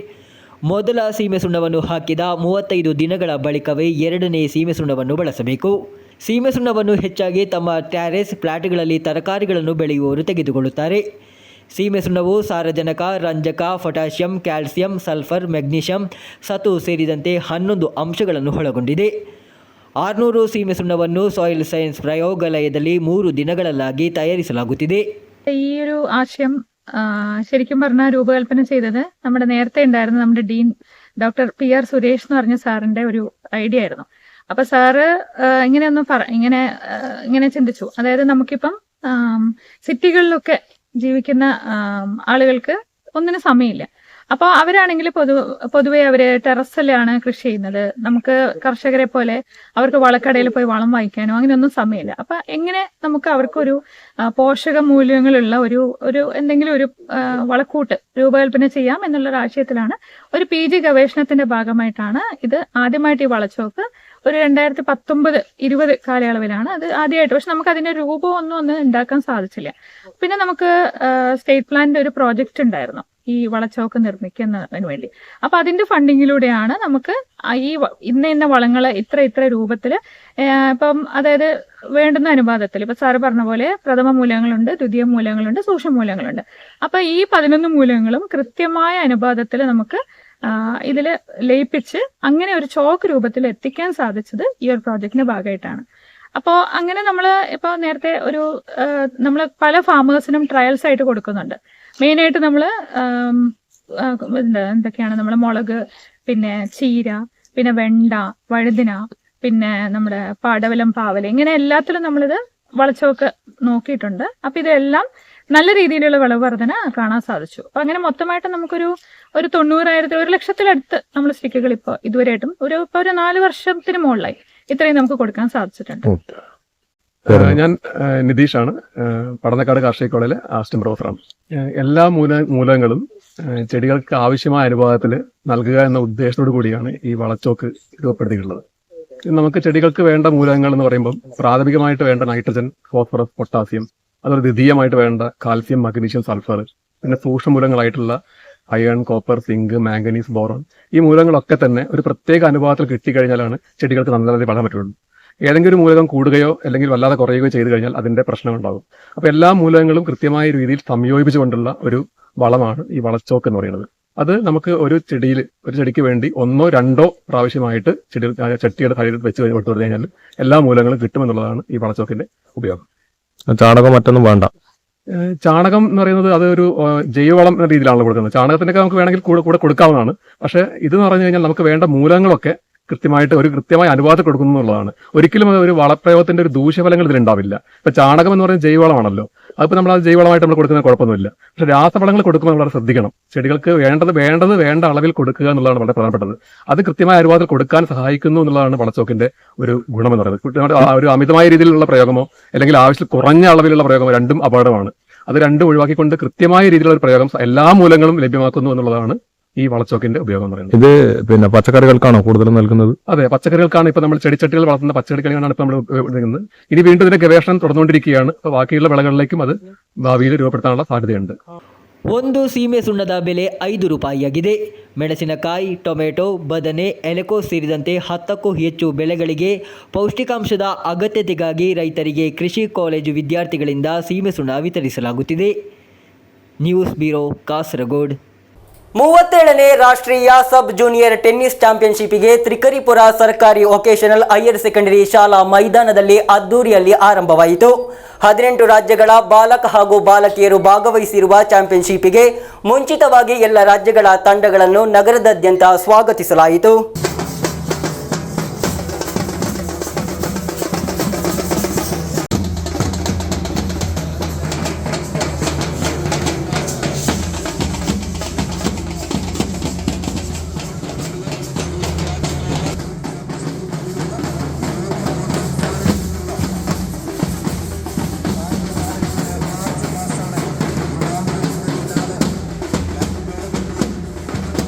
ಮೊದಲ ಸೀಮೆ ಸುಣ್ಣವನ್ನು ಹಾಕಿದ 35 ದಿನಗಳ ಬಳಿಕವೇ 2ನೇ ಸೀಮೆ ಸುಣ್ಣವನ್ನು ಬಳಸಬೇಕು. ಸೀಮೆ ಸುಣ್ಣವನ್ನು ಹೆಚ್ಚಾಗಿ ತಮ್ಮ ಟ್ಯಾರೆಸ್ ಫ್ಲಾಟ್ಗಳಲ್ಲಿ ತರಕಾರಿಗಳನ್ನು ಬೆಳೆಯುವವರು ತೆಗೆದುಕೊಳ್ಳುತ್ತಾರೆ. ಸೀಮೆ ಸುಣ್ಣವು ಸಾರಜನಕ, ರಂಜಕ, ಪೊಟ್ಯಾಷಿಯಂ, ಕ್ಯಾಲ್ಸಿಯಂ, ಸಲ್ಫರ್, ಮೆಗ್ನೀಷಿಯಂ, ಸತು ಸೇರಿದಂತೆ 11 ಅಂಶಗಳನ್ನು ಒಳಗೊಂಡಿದೆ. 600 സീമെ സുണ്ണವನ್ನು സോയിൽ സയൻസ് പ്രയോഗാലയದಲ್ಲಿ 3 ദിനങ്ങളിലാಗಿ തയ്യാറാക്കലാಗುತ್ತಿದೆ. ഈ ഒരു ആശയം ശരിക്കും പറഞ്ഞാൽ രൂപകൽപ്പന ചെയ്തത് നമ്മുടെ നേരത്തെ ഉണ്ടായിരുന്ന നമ്മുടെ ഡീൻ ഡോക്ടർ PR സുരേഷ് എന്ന് പറഞ്ഞ സാറിന്റെ ഒരു ഐഡിയ ആയിരുന്നു. അപ്പൊ സാറ് ഇങ്ങനെ ചിന്തിച്ചു. അതായത് നമുക്കിപ്പം സിറ്റികളിലൊക്കെ ജീവിക്കുന്ന ആളുകൾക്ക് ഒന്നിനും സമയമില്ല. അപ്പോൾ അവരാണെങ്കിൽ പൊതുവെ അവര് ടെറസിലാണ് കൃഷി ചെയ്യുന്നത്. നമുക്ക് കർഷകരെ പോലെ അവർക്ക് വളക്കടയിൽ പോയി വളം വാങ്ങിക്കാനോ അങ്ങനെയൊന്നും സമയമില്ല. അപ്പൊ എങ്ങനെ നമുക്ക് അവർക്കൊരു പോഷക മൂല്യങ്ങളുള്ള ഒരു എന്തെങ്കിലും ഒരു വളക്കൂട്ട് രൂപകൽപ്പന ചെയ്യാം എന്നുള്ളൊരു ആശയത്തിലാണ് ഒരു PG ഗവേഷണത്തിന്റെ ഭാഗമായിട്ടാണ് ഇത് ആദ്യമായിട്ട് ഈ വളച്ചോക്ക് ഒരു 2019-20 കാലയളവിലാണ് അത് ആദ്യമായിട്ട്. പക്ഷെ നമുക്ക് അതിന്റെ രൂപമൊന്നും ഉണ്ടാക്കാൻ സാധിച്ചില്ല. പിന്നെ നമുക്ക് സ്റ്റേറ്റ് പ്ലാനിന്റെ ഒരു പ്രോജക്റ്റ് ഉണ്ടായിരുന്നു ഈ വളച്ചോക്ക് നിർമ്മിക്കുന്നതിന് വേണ്ടി. അപ്പൊ അതിന്റെ ഫണ്ടിങ്ങിലൂടെയാണ് നമുക്ക് ഈ ഇന്ന വളങ്ങള് ഇത്ര രൂപത്തില് ഇപ്പം അതായത് വേണ്ടുന്ന അനുപാതത്തിൽ ഇപ്പൊ സാറ് പറഞ്ഞ പോലെ പ്രഥമ മൂലകങ്ങളുണ്ട്, ദ്വിതീയ മൂലകങ്ങളുണ്ട്, സൂക്ഷ്മ മൂലകങ്ങളുണ്ട്. അപ്പൊ ഈ 11 മൂലകങ്ങളും കൃത്യമായ അനുപാതത്തിൽ നമുക്ക് ഇതില് ലയിപ്പിച്ച് അങ്ങനെ ഒരു ചോക്ക് രൂപത്തിൽ എത്തിക്കാൻ സാധിച്ചത് ഈ ഒരു പ്രോജക്റ്റിന്റെ ഭാഗമായിട്ടാണ്. അപ്പോൾ അങ്ങനെ ഇപ്പോൾ നേരത്തെ നമ്മൾ പല ഫാമേഴ്സിനും ട്രയൽസ് ആയിട്ട് കൊടുക്കുന്നുണ്ട്. മെയിനായിട്ട് നമ്മൾ എന്തൊക്കെയാണ് നമ്മൾ മുളക്, പിന്നെ ചീര, പിന്നെ വെണ്ട, വഴുതിന, പിന്നെ നമ്മുടെ പടവലം, പാവല, ഇങ്ങനെ എല്ലാത്തിലും നമ്മളിത് വളച്ചോക്ക് നോക്കിയിട്ടുണ്ട്. അപ്പൊ ഇതെല്ലാം നല്ല രീതിയിലുള്ള വിളവ് വർധന കാണാൻ സാധിച്ചു. അപ്പൊ അങ്ങനെ മൊത്തമായിട്ട് നമുക്കൊരു 90,000 1 ലക്ഷത്തിലടുത്ത് നമ്മൾ സ്റ്റിക്കുകൾ ഇപ്പോൾ ഇതുവരെയായിട്ടും ഒരു 4 വർഷത്തിന് മുകളിലായി ഇത്രയും നമുക്ക് കൊടുക്കാൻ സാധിച്ചിട്ടുണ്ട്. ഞാൻ നിതീഷാണ്, പടന്നക്കാട് കാർഷിക കോളേജിലെ അസിസ്റ്റന്റ് പ്രൊഫസറാണ്. എല്ലാ മൂലകങ്ങളും ചെടികൾക്ക് ആവശ്യമായ അനുപാതത്തിൽ നൽകുക എന്ന ഉദ്ദേശത്തോടു കൂടിയാണ് ഈ വളച്ചോക്ക് രൂപപ്പെടുത്തിയിട്ടുള്ളത്. നമുക്ക് ചെടികൾക്ക് വേണ്ട മൂലകങ്ങൾ എന്ന് പറയുമ്പോൾ പ്രാഥമികമായിട്ട് വേണ്ട നൈട്രജൻ, ഫോസ്ഫറസ്, പൊട്ടാസ്യം, അതുപോലെ ദ്വിതീയമായിട്ട് വേണ്ട കാൽസ്യം, മഗ്നീഷ്യം, സൾഫർ, പിന്നെ സൂക്ഷ്മമൂലങ്ങളായിട്ടുള്ള iron, copper, zinc, manganese, boron, ഈ മൂലകങ്ങളൊക്കെ തന്നെ ഒരു പ്രത്യേക അനുപാതത്തിൽ കിട്ടിക്കഴിഞ്ഞാലാണ് ചെടികൾക്ക് നല്ലതായി വളരാൻ പറ്റുള്ളൂ. ഏതെങ്കിലും ഒരു മൂലകം കൂടുകയോ അല്ലെങ്കിൽ വല്ലാതെ കുറയുകയോ ചെയ്തു കഴിഞ്ഞാൽ അതിന്റെ പ്രശ്നമുണ്ടാകും. അപ്പോൾ എല്ലാ മൂലകങ്ങളും കൃത്യമായ രീതിയിൽ സംയോജിപ്പിച്ചുകൊണ്ടുള്ള ഒരു വളമാണ് ഈ വളച്ചോക്ക് എന്ന് പറയുന്നത്. അത് നമുക്ക് ഒരു ചെടിക്ക് വേണ്ടി 1 or 2 പ്രാവശ്യമായിട്ട് ചട്ടിയുടെ കയ്യിൽ വെച്ച് കൊടുത്തു കഴിഞ്ഞാൽ എല്ലാ മൂലങ്ങളും കിട്ടുമെന്നുള്ളതാണ് ഈ വളച്ചോക്കിന്റെ ഉപയോഗം. ചാണകം മറ്റൊന്നും വേണ്ട. ചാണകം എന്ന് പറയുന്നത് അതൊരു ജൈവവളം എന്ന രീതിയിലാണല്ലോ കൊടുക്കുന്നത്. ചാണകത്തിനൊക്കെ നമുക്ക് വേണമെങ്കിൽ കൂടെ കൊടുക്കാവുന്നതാണ്. പക്ഷേ ഇതെന്ന് പറഞ്ഞു കഴിഞ്ഞാൽ നമുക്ക് വേണ്ട മൂലകങ്ങളൊക്കെ കൃത്യമായ അനുപാതം കൊടുക്കുന്നു എന്നുള്ളതാണ്. ഒരിക്കലും ഒരു വളപ്രയോഗത്തിന്റെ ഒരു ദൂഷ്യഫലങ്ങൾ ഇതിലുണ്ടാവില്ല. ഇപ്പൊ ചാണകം എന്ന് പറയുന്നത് ജൈവവളമാണല്ലോ, അതിപ്പോൾ നമ്മൾ അത് ജൈവവളമായിട്ട് നമ്മൾ കൊടുക്കുന്ന കുഴപ്പമൊന്നുമില്ല. പക്ഷെ രാസവളങ്ങൾ കൊടുക്കുമ്പോൾ നമ്മൾ ശ്രദ്ധിക്കണം. ചെടികൾക്ക് വേണ്ട അളവിൽ കൊടുക്കുക എന്നുള്ളതാണ് വളരെ പ്രധാനപ്പെട്ടത്. അത് കൃത്യമായ അനുപാതത്തിൽ കൊടുക്കാൻ സഹായിക്കുന്നു എന്നുള്ളതാണ് വളച്ചോക്കിന്റെ ഒരു ഗുണമെന്ന് പറയുന്നത്. ഒരു അമിതമായ രീതിയിലുള്ള പ്രയോഗമോ അല്ലെങ്കിൽ ആവശ്യത്തിൽ കുറഞ്ഞ അളവിലുള്ള പ്രയോഗമോ രണ്ടും അപകടമാണ്. അത് രണ്ടും ഒഴിവാക്കിക്കൊണ്ട് കൃത്യമായ രീതിയിലുള്ള ഒരു പ്രയോഗം എല്ലാ മൂലങ്ങളും ലഭ്യമാക്കുന്നു എന്നുള്ളതാണ് ഈ വളച്ചോക്കിന്റെ ഉപയോഗം എന്ന് പറയുന്നത്. ഇത് പിന്നെ പച്ചക്കറികൾക്കാണോ കൂടുതലും നൽകുന്നത്? അതെ, പച്ചക്കറികൾക്കാണ്. ഇപ്പൊ നമ്മൾ ചെടിച്ചട്ടികൾ വളർത്തുന്ന പച്ചക്കറികളാണ് ഇപ്പൊ നമ്മൾ ഉപയോഗിക്കുന്നത്. ഇനി വീണ്ടും ഇതിന്റെ ഗവേഷണം തുടർന്നുകൊണ്ടിരിക്കുകയാണ്. ഇപ്പൊ ബാക്കിയുള്ള വിളകളിലേക്കും അത് ഭാവിയിൽ രൂപപ്പെടുത്താനുള്ള സാധ്യതയുണ്ട്. ಒಂದು ಸೀಮೆ ಸುಣ್ಣದ ಬೆಲೆ 5 ರೂಪಾಯಿಯಾಗಿದೆ. ಮೆಣಸಿನಕಾಯಿ, ಟೊಮೆಟೊ, ಬದನೆ, ಎಲೆಕೋಸು ಸೇರಿದಂತೆ 10ಕ್ಕೂ ಹೆಚ್ಚು ಬೆಳೆಗಳಿಗೆ ಪೌಷ್ಟಿಕಾಂಶದ ಅಗತ್ಯತೆಗಾಗಿ ರೈತರಿಗೆ ಕೃಷಿ ಕಾಲೇಜು ವಿದ್ಯಾರ್ಥಿಗಳಿಂದ ಸೀಮೆ ಸುಣ್ಣ ವಿತರಿಸಲಾಗುತ್ತಿದೆ. News bureau, Kasaragod. 37ನೇ ರಾಷ್ಟ್ರೀಯ ಸಬ್ ಜೂನಿಯರ್ ಟೆನ್ನಿಸ್ ಚಾಂಪಿಯನ್ಶಿಪ್ಗೆ ತ್ರಿಕರಿಪುರ ಸರ್ಕಾರಿ ವೊಕೇಶನಲ್ ಹೈಯರ್ ಸೆಕೆಂಡರಿ ಶಾಲಾ ಮೈದಾನದಲ್ಲಿ ಅದ್ದೂರಿಯಲ್ಲಿ ಆರಂಭವಾಯಿತು. 18 ರಾಜ್ಯಗಳ ಬಾಲಕ ಹಾಗೂ ಬಾಲಕಿಯರು ಭಾಗವಹಿಸಿರುವ ಚಾಂಪಿಯನ್ಶಿಪ್ಗೆ ಮುಂಚಿತವಾಗಿ ಎಲ್ಲ ರಾಜ್ಯಗಳ ತಂಡಗಳನ್ನು ನಗರದಾದ್ಯಂತ ಸ್ವಾಗತಿಸಲಾಯಿತು.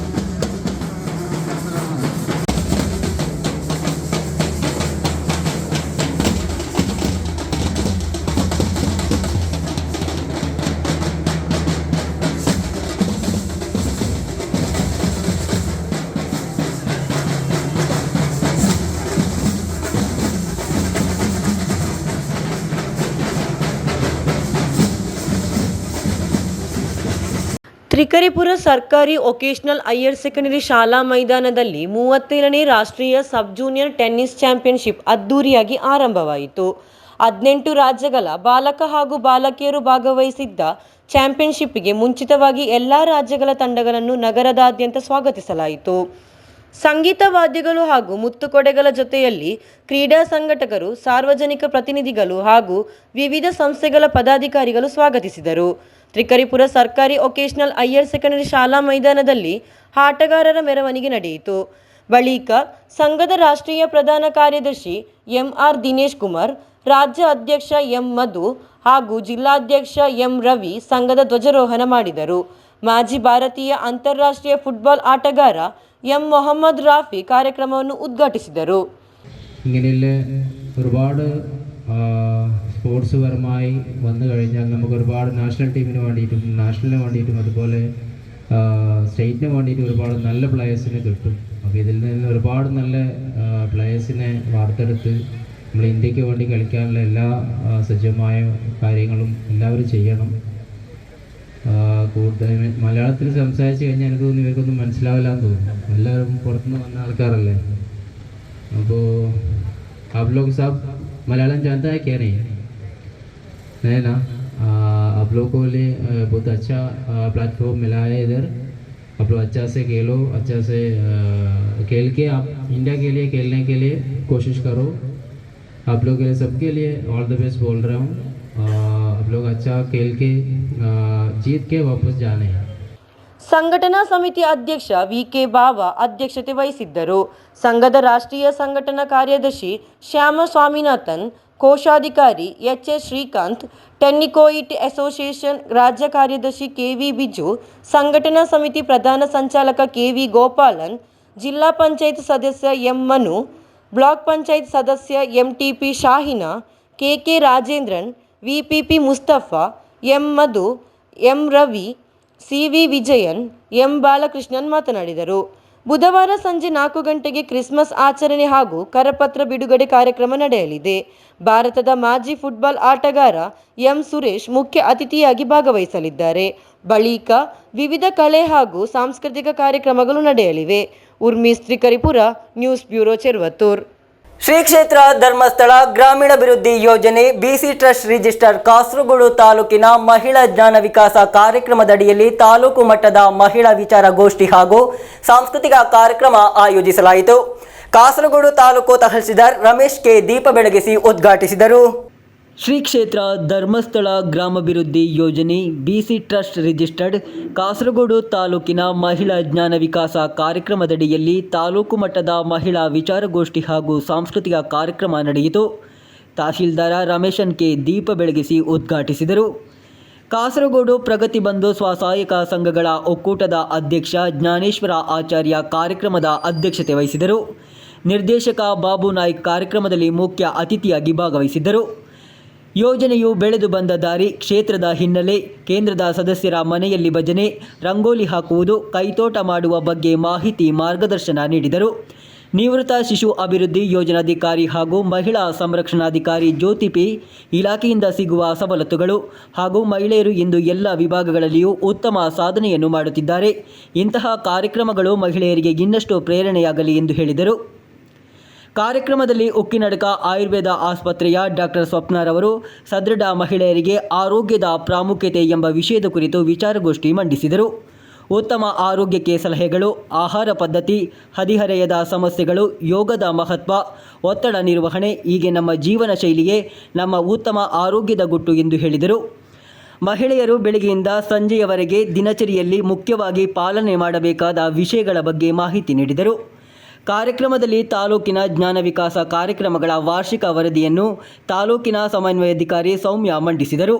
ತ್ರಿಕರಿಪುರ ಸರ್ಕಾರಿ ವೊಕೇಶನಲ್ ಹೈಯರ್ ಸೆಕೆಂಡರಿ ಶಾಲಾ ಮೈದಾನದಲ್ಲಿ 37ನೇ ರಾಷ್ಟ್ರೀಯ ಸಬ್ ಜೂನಿಯರ್ ಟೆನ್ನಿಸ್ ಚಾಂಪಿಯನ್ಶಿಪ್ ಅದ್ದೂರಿಯಾಗಿ ಆರಂಭವಾಯಿತು. 18 ರಾಜ್ಯಗಳ ಬಾಲಕ ಹಾಗೂ ಬಾಲಕಿಯರು ಭಾಗವಹಿಸಿದ್ದ ಚಾಂಪಿಯನ್ಶಿಪ್ಗೆ ಮುಂಚಿತವಾಗಿ ಎಲ್ಲ ರಾಜ್ಯಗಳ ತಂಡಗಳನ್ನು ನಗರದಾದ್ಯಂತ ಸ್ವಾಗತಿಸಲಾಯಿತು. ಸಂಗೀತ ವಾದ್ಯಗಳು ಹಾಗೂ ಮುತ್ತುಕೊಡೆಗಳ ಜೊತೆಯಲ್ಲಿ ಕ್ರೀಡಾ ಸಂಘಟಕರು, ಸಾರ್ವಜನಿಕ ಪ್ರತಿನಿಧಿಗಳು ಹಾಗೂ ವಿವಿಧ ಸಂಸ್ಥೆಗಳ ಪದಾಧಿಕಾರಿಗಳು ಸ್ವಾಗತಿಸಿದರು. ತ್ರಿಕರಿಪುರ ಸರ್ಕಾರಿ ವೊಕೇಶನಲ್ ಹೈಯರ್ ಸೆಕೆಂಡರಿ ಶಾಲಾ ಮೈದಾನದಲ್ಲಿ ಆಟಗಾರರ ಮೆರವಣಿಗೆ ನಡೆಯಿತು. ಬಳಿಕ ಸಂಘದ ರಾಷ್ಟ್ರೀಯ ಪ್ರಧಾನ ಕಾರ್ಯದರ್ಶಿ ಎಂಆರ್ ದಿನೇಶ್ ಕುಮಾರ್, ರಾಜ್ಯ ಅಧ್ಯಕ್ಷ ಎಂ ಮಧು ಹಾಗೂ ಜಿಲ್ಲಾಧ್ಯಕ್ಷ ಎಂ ರವಿ ಸಂಘದ ಧ್ವಜಾರೋಹಣ ಮಾಡಿದರು. ಮಾಜಿ ಭಾರತೀಯ ಅಂತಾರಾಷ್ಟ್ರೀಯ ಫುಟ್ಬಾಲ್ ಆಟಗಾರ എം മുഹമ്മദ് റാഫി കാര്യക്രമವನ್ನು ഉദ്ഘാಟಿಸಿದರು. ഇങ്ങനെയുള്ള ഒരുപാട് സ്പോർട്സ് പരമായി വന്നു കഴിഞ്ഞാൽ നമുക്ക് ഒരുപാട് നാഷണൽ ടീമിന് വേണ്ടിയിട്ടും നാഷണലിന് വേണ്ടിയിട്ടും അതുപോലെ സ്റ്റേറ്റിന് വേണ്ടിയിട്ടും ഒരുപാട് നല്ല പ്ലെയേഴ്സിനെ കിട്ടും. അപ്പോൾ ഇതിൽ നിന്ന് ഒരുപാട് നല്ല പ്ലെയേഴ്സിനെ വാർത്തെടുത്ത് നമ്മൾ ഇന്ത്യക്ക് വേണ്ടി കളിക്കാനുള്ള എല്ലാ സജ്ജമായ കാര്യങ്ങളും എല്ലാവരും ചെയ്യണം. കൂടുതൽ മലയാളത്തിൽ സംസാരിച്ച് കഴിഞ്ഞാൽ എനിക്ക് തോന്നുന്നു ഇവർക്കൊന്നും മനസ്സിലാവില്ലാന്ന് തോന്നുന്നു. എല്ലാവരും പുറത്തുനിന്ന് വന്ന ആൾക്കാരല്ലേ. അപ്പോൾ आप लोग सब मलयालम जानता है क्या? नहीं है ना? आप लोगों को लिए बहुत अच्छा प्लेटफॉर्म मिला है इधर. आप लोग अच्छा से खेलो, अच्छा से खेल के आप इंडिया के लिए खेलने के लिए कोशिश करो. आप लोग के लिए सबके लिए ऑल द बेस्ट बोल रहा हूँ. आप लोग अच्छा खेल के जीत के वापस जाने हैं. ಸಂಘಟನಾ ಸಮಿತಿ ಅಧ್ಯಕ್ಷ ವಿ.ಕೆ. ಬಾವ ಅಧ್ಯಕ್ಷತೆ ವಹಿಸಿದ್ದರು. ಸಂಘದ ರಾಷ್ಟ್ರೀಯ ಸಂಘಟನಾ ಕಾರ್ಯದರ್ಶಿ ಶ್ಯಾಮ ಸ್ವಾಮಿನಾಥನ್, ಕೋಶಾಧಿಕಾರಿ ಎಚ್.ಎಸ್. ಶ್ರೀಕಾಂತ್, ಟೆನ್ನಿಕೋಯಿಟ್ ಅಸೋಸಿಯೇಷನ್ ರಾಜ್ಯ ಕಾರ್ಯದರ್ಶಿ ಕೆ.ವಿ. ಬಿಜು, ಸಂಘಟನಾ ಸಮಿತಿ ಪ್ರಧಾನ ಸಂಚಾಲಕ ಕೆ.ವಿ. ಗೋಪಾಲನ್, ಜಿಲ್ಲಾ ಪಂಚಾಯತ್ ಸದಸ್ಯ ಎಂ. ಮನು, ಬ್ಲಾಕ್ ಪಂಚಾಯತ್ ಸದಸ್ಯ MTP. Shahina, KK. Rajendran, VPP. Musthafa, M. Madhu, M. Ravi, CV. Vijayan, M. Balakrishnan ಮಾತನಾಡಿದರು. ಬುಧವಾರ ಸಂಜೆ 4 ಗಂಟೆಗೆ ಕ್ರಿಸ್ಮಸ್ ಆಚರಣೆ ಹಾಗೂ ಕರಪತ್ರ ಬಿಡುಗಡೆ ಕಾರ್ಯಕ್ರಮ ನಡೆಯಲಿದೆ. ಭಾರತದ ಮಾಜಿ ಫುಟ್ಬಾಲ್ ಆಟಗಾರ ಎಂ. ಸುರೇಶ್ ಮುಖ್ಯ ಅತಿಥಿಯಾಗಿ ಭಾಗವಹಿಸಲಿದ್ದಾರೆ. ಬಳಿಕ ವಿವಿಧ ಕಲೆ ಹಾಗೂ ಸಾಂಸ್ಕೃತಿಕ ಕಾರ್ಯಕ್ರಮಗಳು ನಡೆಯಲಿವೆ. ಉರ್ಮಿಸ್ ತ್ರಿಕರಿಪುರ, ನ್ಯೂಸ್ ಬ್ಯೂರೋ, ಚೆರ್ವತ್ತೂರ್. ಶ್ರೀ ಕ್ಷೇತ್ರ ಧರ್ಮಸ್ಥಳ ಗ್ರಾಮೀಣಾಭಿವೃದ್ಧಿ ಯೋಜನೆ ಬಿಸಿ ಟ್ರಸ್ಟ್ ರಿಜಿಸ್ಟರ್ ಕಾಸರಗೋಡು ತಾಲೂಕಿನ ಮಹಿಳಾ ಜ್ಞಾನ ವಿಕಾಸ ಕಾರ್ಯಕ್ರಮದಡಿಯಲ್ಲಿ ತಾಲೂಕು ಮಟ್ಟದ ಮಹಿಳಾ ವಿಚಾರಗೋಷ್ಠಿ ಹಾಗೂ ಸಾಂಸ್ಕೃತಿಕ ಕಾರ್ಯಕ್ರಮ ಆಯೋಜಿಸಲಾಯಿತು. ಕಾಸರಗೋಡು ತಾಲೂಕು ತಹಸೀಲ್ದಾರ್ ರಮೇಶ್ ಕೆ ದೀಪ ಬೆಳಗಿಸಿ ಉದ್ಘಾಟಿಸಿದರು. ಶ್ರೀ ಕ್ಷೇತ್ರ ಧರ್ಮಸ್ಥಳ ಗ್ರಾಮಾಭಿವೃದ್ಧಿ ಯೋಜನೆ ಬಿಸಿ ಟ್ರಸ್ಟ್ ರಿಜಿಸ್ಟರ್ಡ್ ಕಾಸರಗೋಡು ತಾಲೂಕಿನ ಮಹಿಳಾ ಜ್ಞಾನ ವಿಕಾಸ ಕಾರ್ಯಕ್ರಮದಡಿಯಲ್ಲಿ ತಾಲೂಕು ಮಟ್ಟದ ಮಹಿಳಾ ವಿಚಾರಗೋಷ್ಠಿ ಹಾಗೂ ಸಾಂಸ್ಕೃತಿಕ ಕಾರ್ಯಕ್ರಮ ನಡೆಯಿತು. ತಹಶೀಲ್ದಾರ ರಮೇಶನ್ ಕೆ ದೀಪ ಬೆಳಗಿಸಿ ಉದ್ಘಾಟಿಸಿದರು. ಕಾಸರಗೋಡು ಪ್ರಗತಿ ಬಂಧು ಸ್ವಸಹಾಯಕ ಸಂಘಗಳ ಒಕ್ಕೂಟದ ಅಧ್ಯಕ್ಷ ಜ್ಞಾನೇಶ್ವರ ಆಚಾರ್ಯ ಕಾರ್ಯಕ್ರಮದ ಅಧ್ಯಕ್ಷತೆ ವಹಿಸಿದರು. ನಿರ್ದೇಶಕ ಬಾಬು ನಾಯ್ಕ್ ಕಾರ್ಯಕ್ರಮದಲ್ಲಿ ಮುಖ್ಯ ಅತಿಥಿಯಾಗಿ ಭಾಗವಹಿಸಿದ್ದರು. ಯೋಜನೆಯು ಬೆಳೆದು ಬಂದ ದಾರಿ, ಕ್ಷೇತ್ರದ ಹಿನ್ನೆಲೆ, ಕೇಂದ್ರದ ಸದಸ್ಯರ ಮನೆಯಲ್ಲಿ ಭಜನೆ, ರಂಗೋಲಿ ಹಾಕುವುದು, ಕೈತೋಟ ಮಾಡುವ ಬಗ್ಗೆ ಮಾಹಿತಿ, ಮಾರ್ಗದರ್ಶನ ನೀಡಿದರು. ನಿವೃತ್ತ ಶಿಶು ಅಭಿವೃದ್ಧಿ ಯೋಜನಾಧಿಕಾರಿ ಹಾಗೂ ಮಹಿಳಾ ಸಂರಕ್ಷಣಾಧಿಕಾರಿ ಜ್ಯೋತಿ ಪಿ, ಇಲಾಖೆಯಿಂದ ಸಿಗುವ ಸವಲತ್ತುಗಳು ಹಾಗೂ ಮಹಿಳೆಯರು ಇಂದು ಎಲ್ಲ ವಿಭಾಗಗಳಲ್ಲಿಯೂ ಉತ್ತಮ ಸಾಧನೆಯನ್ನು ಮಾಡುತ್ತಿದ್ದಾರೆ. ಇಂತಹ ಕಾರ್ಯಕ್ರಮಗಳು ಮಹಿಳೆಯರಿಗೆ ಇನ್ನಷ್ಟು ಪ್ರೇರಣೆಯಾಗಲಿ ಎಂದು ಹೇಳಿದರು. ಕಾರ್ಯಕ್ರಮದಲ್ಲಿ ಉಕ್ಕಿನಡಕ ಆಯುರ್ವೇದ ಆಸ್ಪತ್ರೆಯ ಡಾಕ್ಟರ್ ಸ್ವಪ್ನರವರು ಸದೃಢ ಮಹಿಳೆಯರಿಗೆ ಆರೋಗ್ಯದ ಪ್ರಾಮುಖ್ಯತೆ ಎಂಬ ವಿಷಯದ ಕುರಿತು ವಿಚಾರಗೋಷ್ಠಿ ಮಂಡಿಸಿದರು. ಉತ್ತಮ ಆರೋಗ್ಯಕ್ಕೆ ಸಲಹೆಗಳು, ಆಹಾರ ಪದ್ಧತಿ, ಹದಿಹರೆಯದ ಸಮಸ್ಯೆಗಳು, ಯೋಗದ ಮಹತ್ವ, ಒತ್ತಡ ನಿರ್ವಹಣೆ ಹೀಗೆ ನಮ್ಮ ಜೀವನ ಶೈಲಿಯೇ ನಮ್ಮ ಉತ್ತಮ ಆರೋಗ್ಯದ ಗುಟ್ಟು ಎಂದು ಹೇಳಿದರು. ಮಹಿಳೆಯರು ಬೆಳಗ್ಗೆಯಿಂದ ಸಂಜೆಯವರೆಗೆ ದಿನಚರಿಯಲ್ಲಿ ಮುಖ್ಯವಾಗಿ ಪಾಲನೆ ಮಾಡಬೇಕಾದ ವಿಷಯಗಳ ಬಗ್ಗೆ ಮಾಹಿತಿ ನೀಡಿದರು. ಕಾರ್ಯಕ್ರಮದಲ್ಲಿ ತಾಲೂಕಿನ ಜ್ಞಾನ ವಿಕಾಸ ಕಾರ್ಯಕ್ರಮಗಳ ವಾರ್ಷಿಕ ವರದಿಯನ್ನು ತಾಲೂಕಿನ ಸಮನ್ವಯಾಧಿಕಾರಿ ಸೌಮ್ಯ ಮಂಡಿಸಿದರು.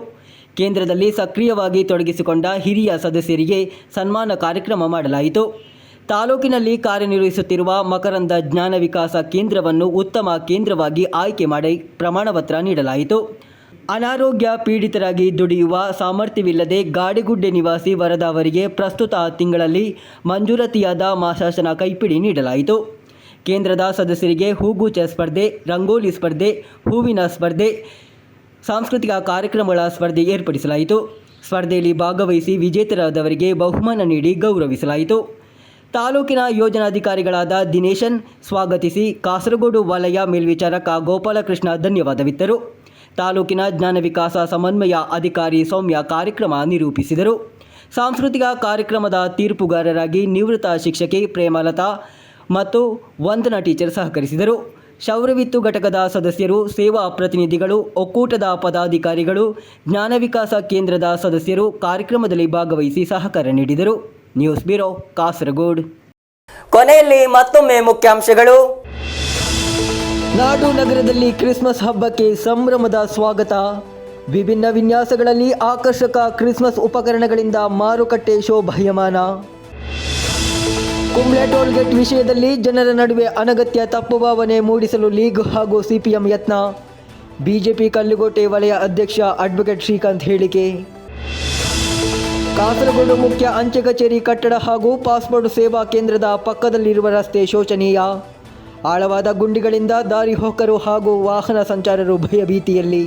ಕೇಂದ್ರದಲ್ಲಿ ಸಕ್ರಿಯವಾಗಿ ತೊಡಗಿಸಿಕೊಂಡ ಹಿರಿಯ ಸದಸ್ಯರಿಗೆ ಸನ್ಮಾನ ಕಾರ್ಯಕ್ರಮ ಮಾಡಲಾಯಿತು. ತಾಲೂಕಿನಲ್ಲಿ ಕಾರ್ಯನಿರ್ವಹಿಸುತ್ತಿರುವ ಮಕರಂದ ಜ್ಞಾನ ವಿಕಾಸ ಕೇಂದ್ರವನ್ನು ಉತ್ತಮ ಕೇಂದ್ರವಾಗಿ ಆಯ್ಕೆ ಮಾಡಿ ಪ್ರಮಾಣಪತ್ರ ನೀಡಲಾಯಿತು. ಅನಾರೋಗ್ಯ ಪೀಡಿತರಾಗಿ ದುಡಿಯುವ ಸಾಮರ್ಥ್ಯವಿಲ್ಲದೆ ಗಾಡಿಗುಡ್ಡೆ ನಿವಾಸಿ ವರದ ಅವರಿಗೆ ಪ್ರಸ್ತುತ ತಿಂಗಳಲ್ಲಿ ಮಂಜೂರಾತಿಯಾದ ಮಾಸಾಶನ ಕೈಪಿಡಿ ನೀಡಲಾಯಿತು. ಕೇಂದ್ರದ ಸದಸ್ಯರಿಗೆ ಹೂಗುಚ್ಛ ಸ್ಪರ್ಧೆ, ರಂಗೋಲಿ ಸ್ಪರ್ಧೆ, ಹೂವಿನ ಸ್ಪರ್ಧೆ, ಸಾಂಸ್ಕೃತಿಕ ಕಾರ್ಯಕ್ರಮಗಳ ಸ್ಪರ್ಧೆ ಏರ್ಪಡಿಸಲಾಯಿತು. ಸ್ಪರ್ಧೆಯಲ್ಲಿ ಭಾಗವಹಿಸಿ ವಿಜೇತರಾದವರಿಗೆ ಬಹುಮಾನ ನೀಡಿ ಗೌರವಿಸಲಾಯಿತು. ತಾಲೂಕಿನ ಯೋಜನಾಧಿಕಾರಿಗಳಾದ ದಿನೇಶನ್ ಸ್ವಾಗತಿಸಿ ಕಾಸರಗೋಡು ವಲಯ ಮೇಲ್ವಿಚಾರಕ ಗೋಪಾಲಕೃಷ್ಣ ಧನ್ಯವಾದವಿತ್ತರು. ತಾಲೂಕಿನ ಜ್ಞಾನ ವಿಕಾಸ ಸಮನ್ವಯ ಅಧಿಕಾರಿ ಸೌಮ್ಯ ಕಾರ್ಯಕ್ರಮ ನಿರೂಪಿಸಿದರು. ಸಾಂಸ್ಕೃತಿಕ ಕಾರ್ಯಕ್ರಮದ ತೀರ್ಪುಗಾರರಾಗಿ ನಿವೃತ್ತ ಶಿಕ್ಷಕಿ ಪ್ರೇಮಲತಾ ಮತ್ತು ವಂದನಾ ಟೀಚರ್ ಸಹಕರಿಸಿದರು. ಶೌರ್ಯವಿತ್ತು ಘಟಕದ ಸದಸ್ಯರು, ಸೇವಾ ಪ್ರತಿನಿಧಿಗಳು, ಒಕ್ಕೂಟದ ಪದಾಧಿಕಾರಿಗಳು, ಜ್ಞಾನ ವಿಕಾಸ ಕೇಂದ್ರದ ಸದಸ್ಯರು ಕಾರ್ಯಕ್ರಮದಲ್ಲಿ ಭಾಗವಹಿಸಿ ಸಹಕಾರ ನೀಡಿದರು. News bureau, Kasaragod. ಕೊನೆಯಲ್ಲಿ ಮತ್ತೊಮ್ಮೆ ಮುಖ್ಯಾಂಶಗಳು. ನಾಡು ನಗರದಲ್ಲಿ ಕ್ರಿಸ್ಮಸ್ ಹಬ್ಬಕ್ಕೆ ಸಂಭ್ರಮದ ಸ್ವಾಗತ. ವಿಭಿನ್ನ ವಿನ್ಯಾಸಗಳಲ್ಲಿ ಆಕರ್ಷಕ ಕ್ರಿಸ್ಮಸ್ ಉಪಕರಣಗಳಿಂದ ಮಾರುಕಟ್ಟೆ ಶೋಭಾಯಮಾನ. ಕುಂಬ್ಳೆ ಟೋಲ್ಗೇಟ್ ವಿಷಯದಲ್ಲಿ ಜನರ ನಡುವೆ ಅನಗತ್ಯ ತಪ್ಪು ಭಾವನೆ ಮೂಡಿಸಲು ಲೀಗ್ ಹಾಗೂ ಸಿಪಿಎಂ ಯತ್ನ. ಬಿಜೆಪಿ ಕಲ್ಲುಗೋಟೆ ವಲಯ ಅಧ್ಯಕ್ಷ ಅಡ್ವೊಕೇಟ್ ಶ್ರೀಕಾಂತ್ ಹೇಳಿಕೆ. ಕಾಸರಗೋಡು ಮುಖ್ಯ ಅಂಚೆ ಕಚೇರಿ ಕಟ್ಟಡ ಹಾಗೂ ಪಾಸ್ಪೋರ್ಟ್ ಸೇವಾ ಕೇಂದ್ರದ ಪಕ್ಕದಲ್ಲಿರುವ ರಸ್ತೆ ಶೋಚನೀಯ. ಆಳವಾದ ಗುಂಡಿಗಳಿಂದ ದಾರಿ ಹೋಕರು ಹಾಗೂ ವಾಹನ ಸಂಚಾರರು ಭಯಭೀತಿಯಲ್ಲಿ.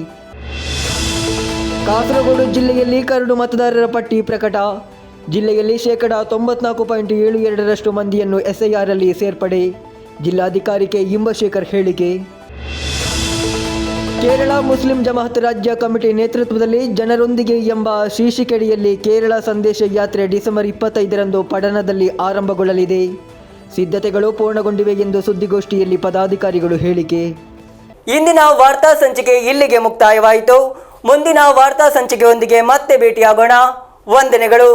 ಕಾಸರಗೋಡು ಜಿಲ್ಲೆಯಲ್ಲಿ ಕರಡು ಮತದಾರರ ಪಟ್ಟಿ ಪ್ರಕಟ. ಜಿಲ್ಲೆಯಲ್ಲಿ 94.72% ಮಂದಿಯನ್ನು SIR ಅಲ್ಲಿ ಸೇರ್ಪಡೆ. ಜಿಲ್ಲಾಧಿಕಾರಿ ಕೆ ಇಂಬಶೇಖರ್ ಹೇಳಿಕೆ. ಕೇರಳ ಮುಸ್ಲಿಂ ಜಮಾಅತ್ ರಾಜ್ಯ ಕಮಿಟಿ ನೇತೃತ್ವದಲ್ಲಿ ಜನರೊಂದಿಗೆ ಎಂಬ ಶೀರ್ಷಿಕೆಯಡಿಯಲ್ಲಿ ಕೇರಳ ಸಂದೇಶ ಯಾತ್ರೆ ಡಿಸೆಂಬರ್ 25ರಂದು ಪಡನದಲ್ಲಿ ಆರಂಭಗೊಳ್ಳಲಿದೆ. ಸಿದ್ಧತೆಗಳು ಪೂರ್ಣಗೊಂಡಿವೆ ಎಂದು ಸುದ್ದಿಗೋಷ್ಠಿಯಲ್ಲಿ ಪದಾಧಿಕಾರಿಗಳು ಹೇಳಿಕೆ. ಇಂದಿನ ವಾರ್ತಾ ಸಂಚಿಕೆ ಇಲ್ಲಿಗೆ ಮುಕ್ತಾಯವಾಯಿತು. ಮುಂದಿನ ವಾರ್ತಾ ಸಂಚಿಕೆಯೊಂದಿಗೆ ಮತ್ತೆ ಭೇಟಿಯಾಗೋಣ. ವಂದನೆಗಳು.